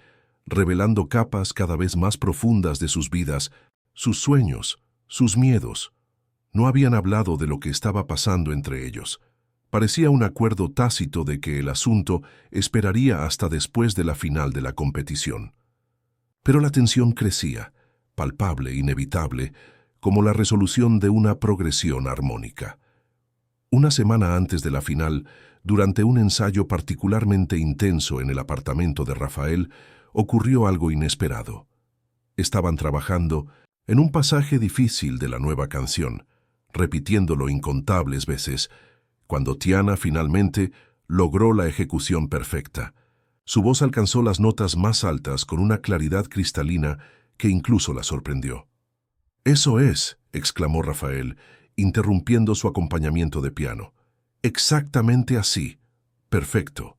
revelando capas cada vez más profundas de sus vidas, sus sueños, sus miedos. No habían hablado de lo que estaba pasando entre ellos. Parecía un acuerdo tácito de que el asunto esperaría hasta después de la final de la competición. Pero la tensión crecía, palpable, inevitable, como la resolución de una progresión armónica. Una semana antes de la final, durante un ensayo particularmente intenso en el apartamento de Rafael, ocurrió algo inesperado. Estaban trabajando en un pasaje difícil de la nueva canción, repitiéndolo incontables veces, cuando Tiana finalmente logró la ejecución perfecta. Su voz alcanzó las notas más altas con una claridad cristalina que incluso la sorprendió. «Eso es», exclamó Rafael, interrumpiendo su acompañamiento de piano. «Exactamente así. Perfecto».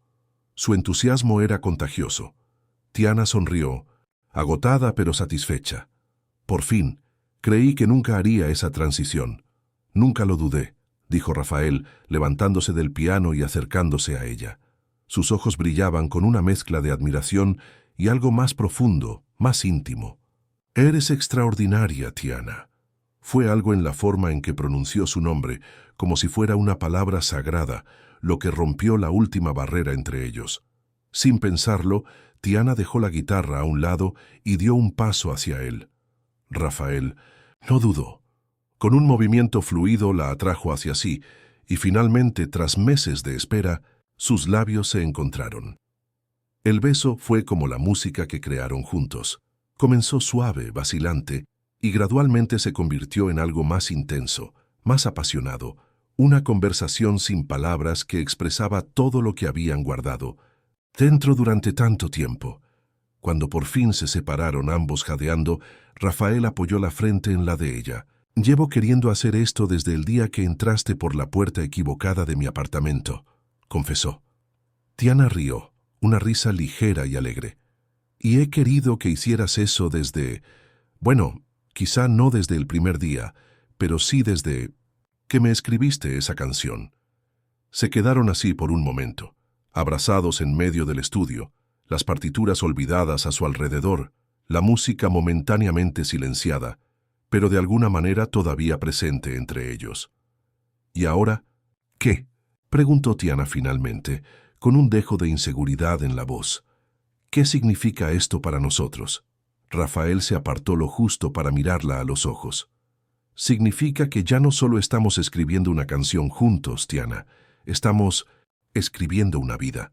Su entusiasmo era contagioso. Tiana sonrió, agotada pero satisfecha. «Por fin, creí que nunca haría esa transición. Nunca lo dudé», dijo Rafael, levantándose del piano y acercándose a ella. Sus ojos brillaban con una mezcla de admiración y algo más profundo, más íntimo. «Eres extraordinaria, Tiana». Fue algo en la forma en que pronunció su nombre, como si fuera una palabra sagrada, lo que rompió la última barrera entre ellos. Sin pensarlo, Tiana dejó la guitarra a un lado y dio un paso hacia él. Rafael no dudó. Con un movimiento fluido la atrajo hacia sí, y finalmente, tras meses de espera, sus labios se encontraron. El beso fue como la música que crearon juntos. Comenzó suave, vacilante, y gradualmente se convirtió en algo más intenso, más apasionado, una conversación sin palabras que expresaba todo lo que habían guardado dentro durante tanto tiempo. Cuando por fin se separaron ambos jadeando, Rafael apoyó la frente en la de ella. «Llevo queriendo hacer esto desde el día que entraste por la puerta equivocada de mi apartamento», confesó. Tiana rió, una risa ligera y alegre. «Y he querido que hicieras eso desde... bueno, quizá no desde el primer día, pero sí desde que me escribiste esa canción». Se quedaron así por un momento, abrazados en medio del estudio, las partituras olvidadas a su alrededor, la música momentáneamente silenciada, pero de alguna manera todavía presente entre ellos. «¿Y ahora qué?», preguntó Tiana finalmente, con un dejo de inseguridad en la voz. «¿Qué significa esto para nosotros?». Rafael se apartó lo justo para mirarla a los ojos. «Significa que ya no solo estamos escribiendo una canción juntos, Tiana, estamos escribiendo una vida».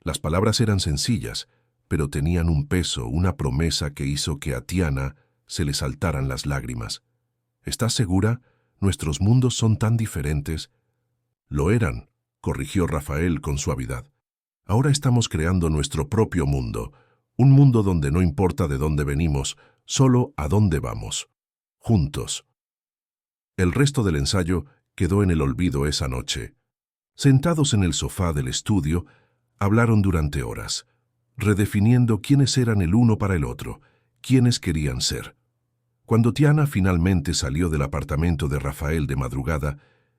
Las palabras eran sencillas, pero tenían un peso, una promesa que hizo que a Tiana se le saltaran las lágrimas. «¿Estás segura? Nuestros mundos son tan diferentes». «Lo eran», corrigió Rafael con suavidad. «Ahora estamos creando nuestro propio mundo, un mundo donde no importa de dónde venimos, solo a dónde vamos. Juntos». El resto del ensayo quedó en el olvido esa noche. Sentados en el sofá del estudio, hablaron durante horas, redefiniendo quiénes eran el uno para el otro, quiénes querían ser. Cuando Tiana finalmente salió del apartamento de Rafael de madrugada,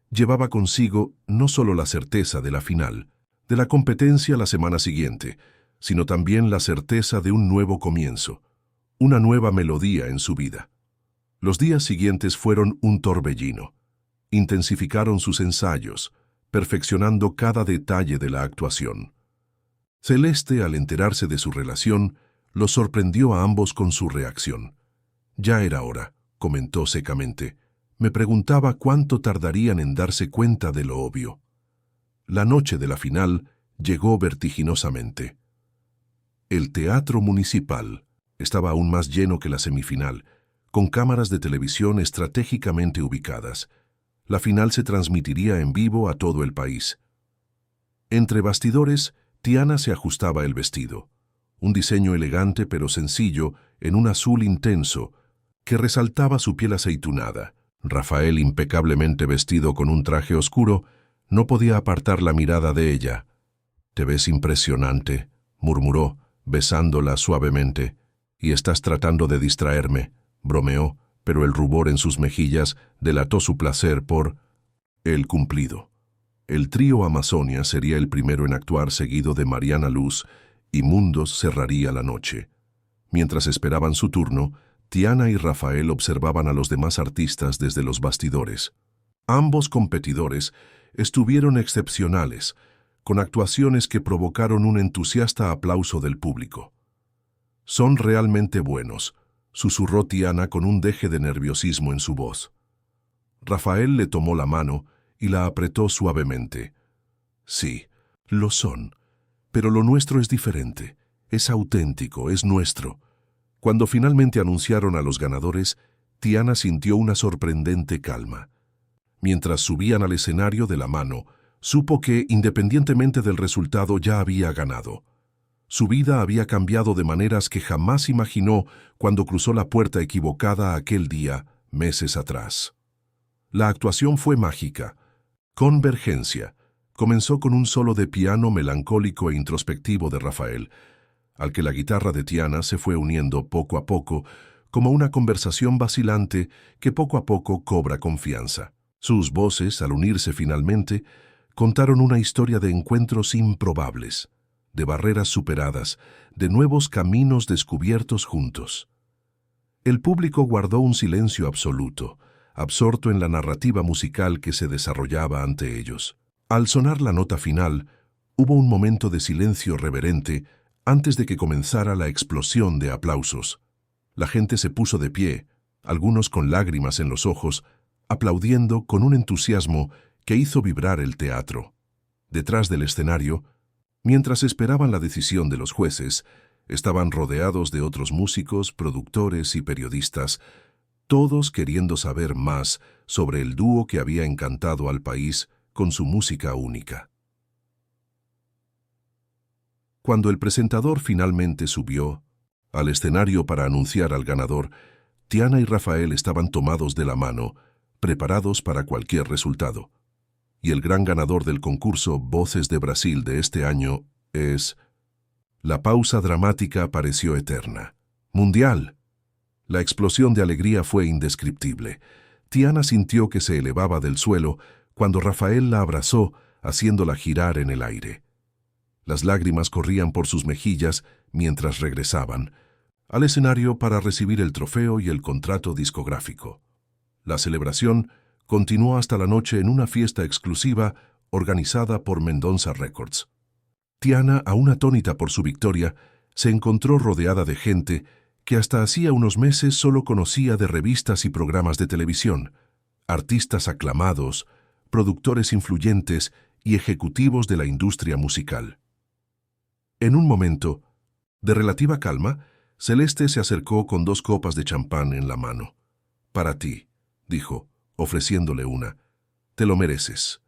llevaba consigo no solo la certeza de la final, de la competencia la semana siguiente, sino también la certeza de un nuevo comienzo, una nueva melodía en su vida. Los días siguientes fueron un torbellino. Intensificaron sus ensayos, perfeccionando cada detalle de la actuación. Celeste, al enterarse de su relación, los sorprendió a ambos con su reacción. «Ya era hora», comentó secamente. «Me preguntaba cuánto tardarían en darse cuenta de lo obvio». La noche de la final llegó vertiginosamente. El Teatro Municipal estaba aún más lleno que la semifinal, con cámaras de televisión estratégicamente ubicadas. La final se transmitiría en vivo a todo el país. Entre bastidores, Tiana se ajustaba el vestido. Un diseño elegante pero sencillo, en un azul intenso, que resaltaba su piel aceitunada. Rafael, impecablemente vestido con un traje oscuro, no podía apartar la mirada de ella. «Te ves impresionante», murmuró, besándola suavemente. «Y estás tratando de distraerme», bromeó, pero el rubor en sus mejillas delató su placer por el cumplido. El trío Amazonia sería el primero en actuar, seguido de Mariana Luz, y Mundos cerraría la noche. Mientras esperaban su turno, Tiana y Rafael observaban a los demás artistas desde los bastidores. Ambos competidores estuvieron excepcionales, con actuaciones que provocaron un entusiasta aplauso del público. «Son realmente buenos», susurró Tiana con un deje de nerviosismo en su voz. Rafael le tomó la mano y la apretó suavemente. «Sí, lo son, pero lo nuestro es diferente, es auténtico, es nuestro». Cuando finalmente anunciaron a los ganadores, Tiana sintió una sorprendente calma. Mientras subían al escenario de la mano, supo que, independientemente del resultado, ya había ganado. Su vida había cambiado de maneras que jamás imaginó cuando cruzó la puerta equivocada aquel día, meses atrás. La actuación fue mágica. Convergencia. Comenzó con un solo de piano melancólico e introspectivo de Rafael, al que la guitarra de Tiana se fue uniendo poco a poco, como una conversación vacilante que poco a poco cobra confianza. Sus voces, al unirse finalmente, contaron una historia de encuentros improbables, de barreras superadas, de nuevos caminos descubiertos juntos. El público guardó un silencio absoluto, absorto en la narrativa musical que se desarrollaba ante ellos. Al sonar la nota final, hubo un momento de silencio reverente antes de que comenzara la explosión de aplausos. La gente se puso de pie, algunos con lágrimas en los ojos, aplaudiendo con un entusiasmo que hizo vibrar el teatro. Detrás del escenario, mientras esperaban la decisión de los jueces, estaban rodeados de otros músicos, productores y periodistas, todos queriendo saber más sobre el dúo que había encantado al país con su música única. Cuando el presentador finalmente subió al escenario para anunciar al ganador, Tiana y Rafael estaban tomados de la mano, preparados para cualquier resultado. Y el gran ganador del concurso Voces de Brasil de este año es... La pausa dramática pareció eterna. ¡Mundial! La explosión de alegría fue indescriptible. Tiana sintió que se elevaba del suelo cuando Rafael la abrazó, haciéndola girar en el aire. Las lágrimas corrían por sus mejillas mientras regresaban al escenario para recibir el trofeo y el contrato discográfico. La celebración continuó hasta la noche en una fiesta exclusiva organizada por Mendoza Records. Tiana, aún atónita por su victoria, se encontró rodeada de gente que hasta hacía unos meses solo conocía de revistas y programas de televisión, artistas aclamados, productores influyentes y ejecutivos de la industria musical. En un momento de relativa calma, Celeste se acercó con 2 copas de champán en la mano. «Para ti», dijo, ofreciéndole una. «Te lo mereces».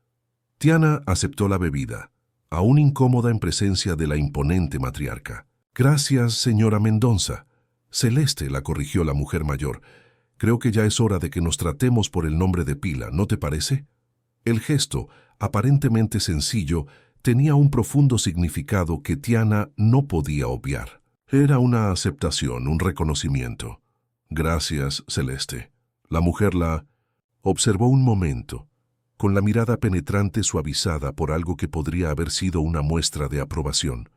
Tiana aceptó la bebida, aún incómoda en presencia de la imponente matriarca. «Gracias, señora Mendoza». «Celeste», la corrigió la mujer mayor. «Creo que ya es hora de que nos tratemos por el nombre de pila, ¿no te parece?» El gesto, aparentemente sencillo, tenía un profundo significado que Tiana no podía obviar. Era una aceptación, un reconocimiento. «Gracias, Celeste». La mujer la observó un momento, con la mirada penetrante suavizada por algo que podría haber sido una muestra de aprobación.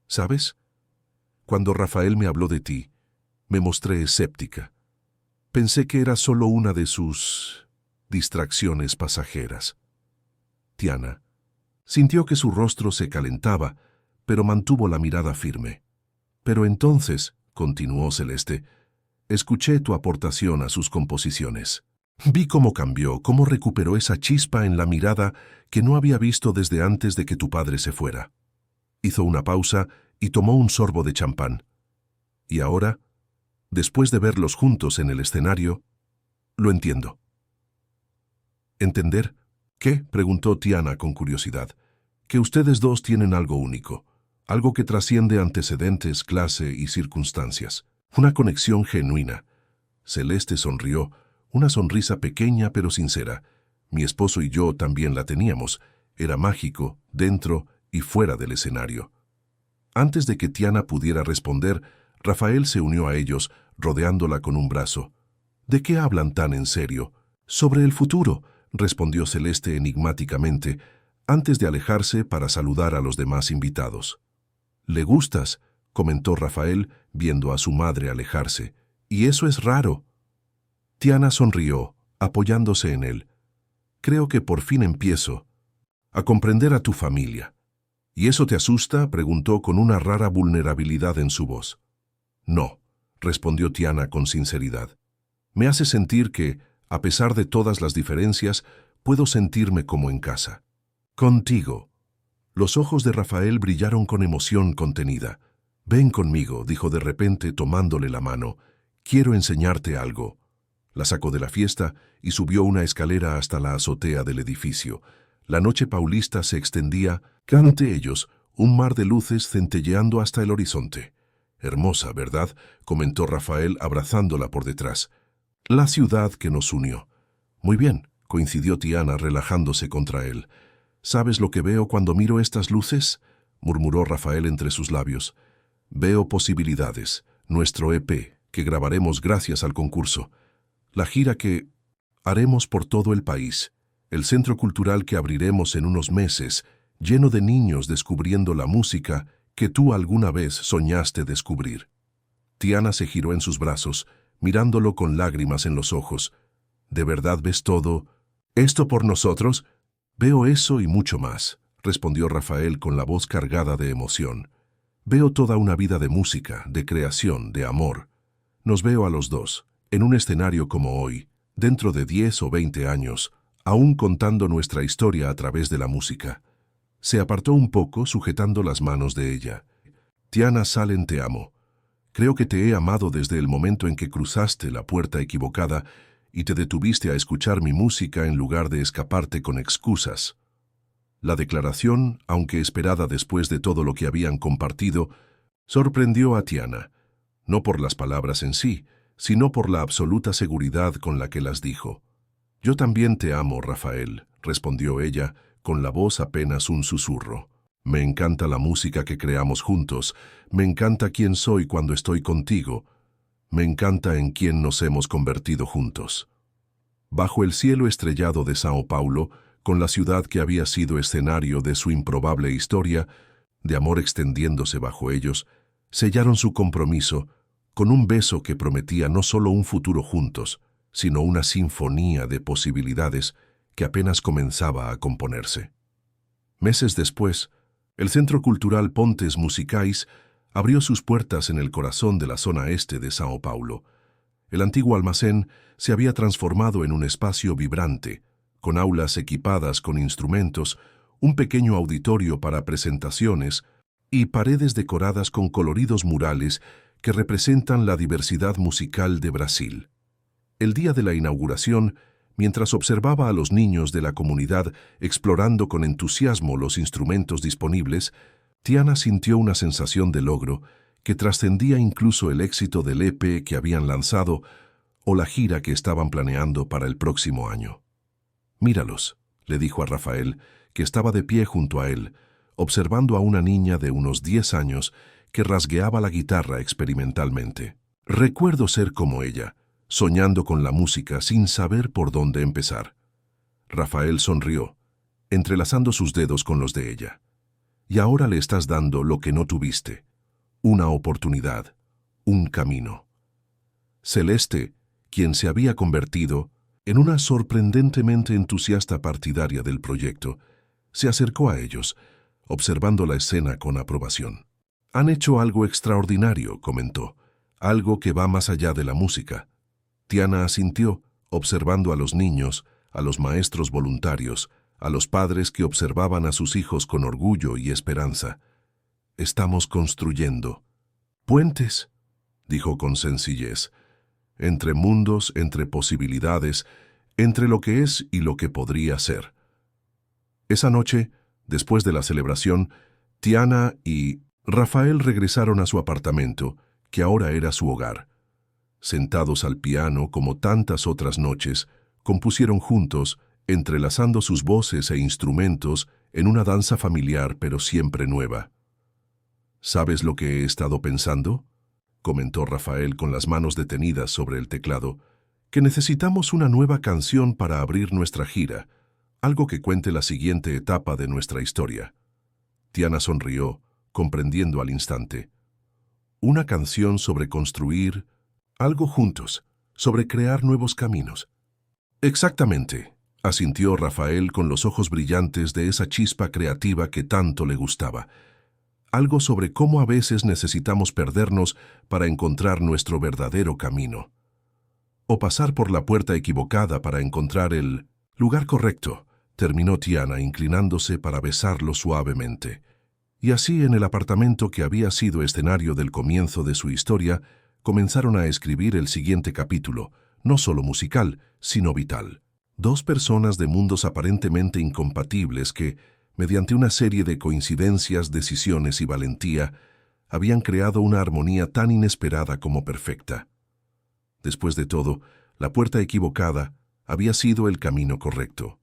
«¿Sabes? Cuando Rafael me habló de ti, me mostré escéptica. Pensé que era solo una de sus distracciones pasajeras. Tiana sintió que su rostro se calentaba, pero mantuvo la mirada firme. Pero entonces, continuó Celeste, escuché tu aportación a sus composiciones. Vi cómo cambió, cómo recuperó esa chispa en la mirada que no había visto desde antes de que tu padre se fuera. Hizo una pausa y tomó un sorbo de champán. Y ahora, después de verlos juntos en el escenario, lo entiendo. ¿Entender? ¿Qué? Preguntó Tiana con curiosidad. Que ustedes dos tienen algo único, algo que trasciende antecedentes, clase y circunstancias. Una conexión genuina. Celeste sonrió, una sonrisa pequeña pero sincera. Mi esposo y yo también la teníamos. Era mágico, dentro y fuera del escenario. Antes de que Tiana pudiera responder, Rafael se unió a ellos, rodeándola con un brazo. ¿De qué hablan tan en serio? Sobre el futuro, respondió Celeste enigmáticamente, antes de alejarse para saludar a los demás invitados. «¿Le gustas?», comentó Rafael, viendo a su madre alejarse. «Y eso es raro». Tiana sonrió, apoyándose en él. «Creo que por fin empiezo a comprender a tu familia». «¿Y eso te asusta?», preguntó con una rara vulnerabilidad en su voz. «No», respondió Tiana con sinceridad. «Me hace sentir que, a pesar de todas las diferencias, puedo sentirme como en casa. Contigo». Los ojos de Rafael brillaron con emoción contenida. «Ven conmigo», dijo de repente tomándole la mano. «Quiero enseñarte algo». La sacó de la fiesta y subió una escalera hasta la azotea del edificio. La noche paulista se extendía, ante ellos, un mar de luces centelleando hasta el horizonte. «Hermosa, ¿verdad?», comentó Rafael abrazándola por detrás. «La ciudad que nos unió». «Muy bien», coincidió Tiana relajándose contra él. «¿Sabes lo que veo cuando miro estas luces?», murmuró Rafael entre sus labios. «Veo posibilidades, nuestro EP, que grabaremos gracias al concurso, la gira que haremos por todo el país, el centro cultural que abriremos en unos meses, lleno de niños descubriendo la música que tú alguna vez soñaste descubrir». Tiana se giró en sus brazos, mirándolo con lágrimas en los ojos. «¿De verdad ves todo esto por nosotros?». «Veo eso y mucho más», respondió Rafael con la voz cargada de emoción. «Veo toda una vida de música, de creación, de amor. Nos veo a los dos, en un escenario como hoy, dentro de 10 o 20 años, aún contando nuestra historia a través de la música». Se apartó un poco, sujetando las manos de ella. «Tiana Salen, te amo. Creo que te he amado desde el momento en que cruzaste la puerta equivocada y te detuviste a escuchar mi música en lugar de escaparte con excusas». La declaración, aunque esperada después de todo lo que habían compartido, sorprendió a Tiana, no por las palabras en sí, sino por la absoluta seguridad con la que las dijo. «Yo también te amo, Rafael», respondió ella, con la voz apenas un susurro. «Me encanta la música que creamos juntos, me encanta quién soy cuando estoy contigo, me encanta en quién nos hemos convertido juntos». Bajo el cielo estrellado de Sao Paulo, con la ciudad que había sido escenario de su improbable historia, de amor extendiéndose bajo ellos, sellaron su compromiso con un beso que prometía no solo un futuro juntos, sino una sinfonía de posibilidades que apenas comenzaba a componerse. Meses después, el Centro Cultural Pontes Musicais abrió sus puertas en el corazón de la zona este de Sao Paulo. El antiguo almacén se había transformado en un espacio vibrante, con aulas equipadas con instrumentos, un pequeño auditorio para presentaciones y paredes decoradas con coloridos murales que representan la diversidad musical de Brasil. El día de la inauguración, mientras observaba a los niños de la comunidad explorando con entusiasmo los instrumentos disponibles, Tiana sintió una sensación de logro que trascendía incluso el éxito del EP que habían lanzado o la gira que estaban planeando para el próximo año. «Míralos», le dijo a Rafael, que estaba de pie junto a él, observando a una niña de unos 10 años que rasgueaba la guitarra experimentalmente. «Recuerdo ser como ella, soñando con la música sin saber por dónde empezar». Rafael sonrió, entrelazando sus dedos con los de ella. «Y ahora le estás dando lo que no tuviste, una oportunidad, un camino». Celeste, quien se había convertido En una sorprendentemente entusiasta partidaria del proyecto, se acercó a ellos, observando la escena con aprobación. «Han hecho algo extraordinario», comentó, «algo que va más allá de la música». Tiana asintió, observando a los niños, a los maestros voluntarios, a los padres que observaban a sus hijos con orgullo y esperanza. «Estamos construyendo puentes», dijo con sencillez, «entre mundos, entre posibilidades, entre lo que es y lo que podría ser». Esa noche, después de la celebración, Tiana y Rafael regresaron a su apartamento, que ahora era su hogar. Sentados al piano, como tantas otras noches, compusieron juntos, entrelazando sus voces e instrumentos en una danza familiar pero siempre nueva. «¿Sabes lo que he estado pensando?», comentó Rafael con las manos detenidas sobre el teclado, «que necesitamos una nueva canción para abrir nuestra gira, algo que cuente la siguiente etapa de nuestra historia». Tiana sonrió, comprendiendo al instante. «Una canción sobre construir algo juntos, sobre crear nuevos caminos». «Exactamente», asintió Rafael con los ojos brillantes de esa chispa creativa que tanto le gustaba. «Algo sobre cómo a veces necesitamos perdernos para encontrar nuestro verdadero camino. O pasar por la puerta equivocada para encontrar el lugar correcto», terminó Tiana inclinándose para besarlo suavemente. Y así, en el apartamento que había sido escenario del comienzo de su historia, comenzaron a escribir el siguiente capítulo, no solo musical, sino vital. Dos personas de mundos aparentemente incompatibles que, mediante una serie de coincidencias, decisiones y valentía, habían creado una armonía tan inesperada como perfecta. Después de todo, la puerta equivocada había sido el camino correcto.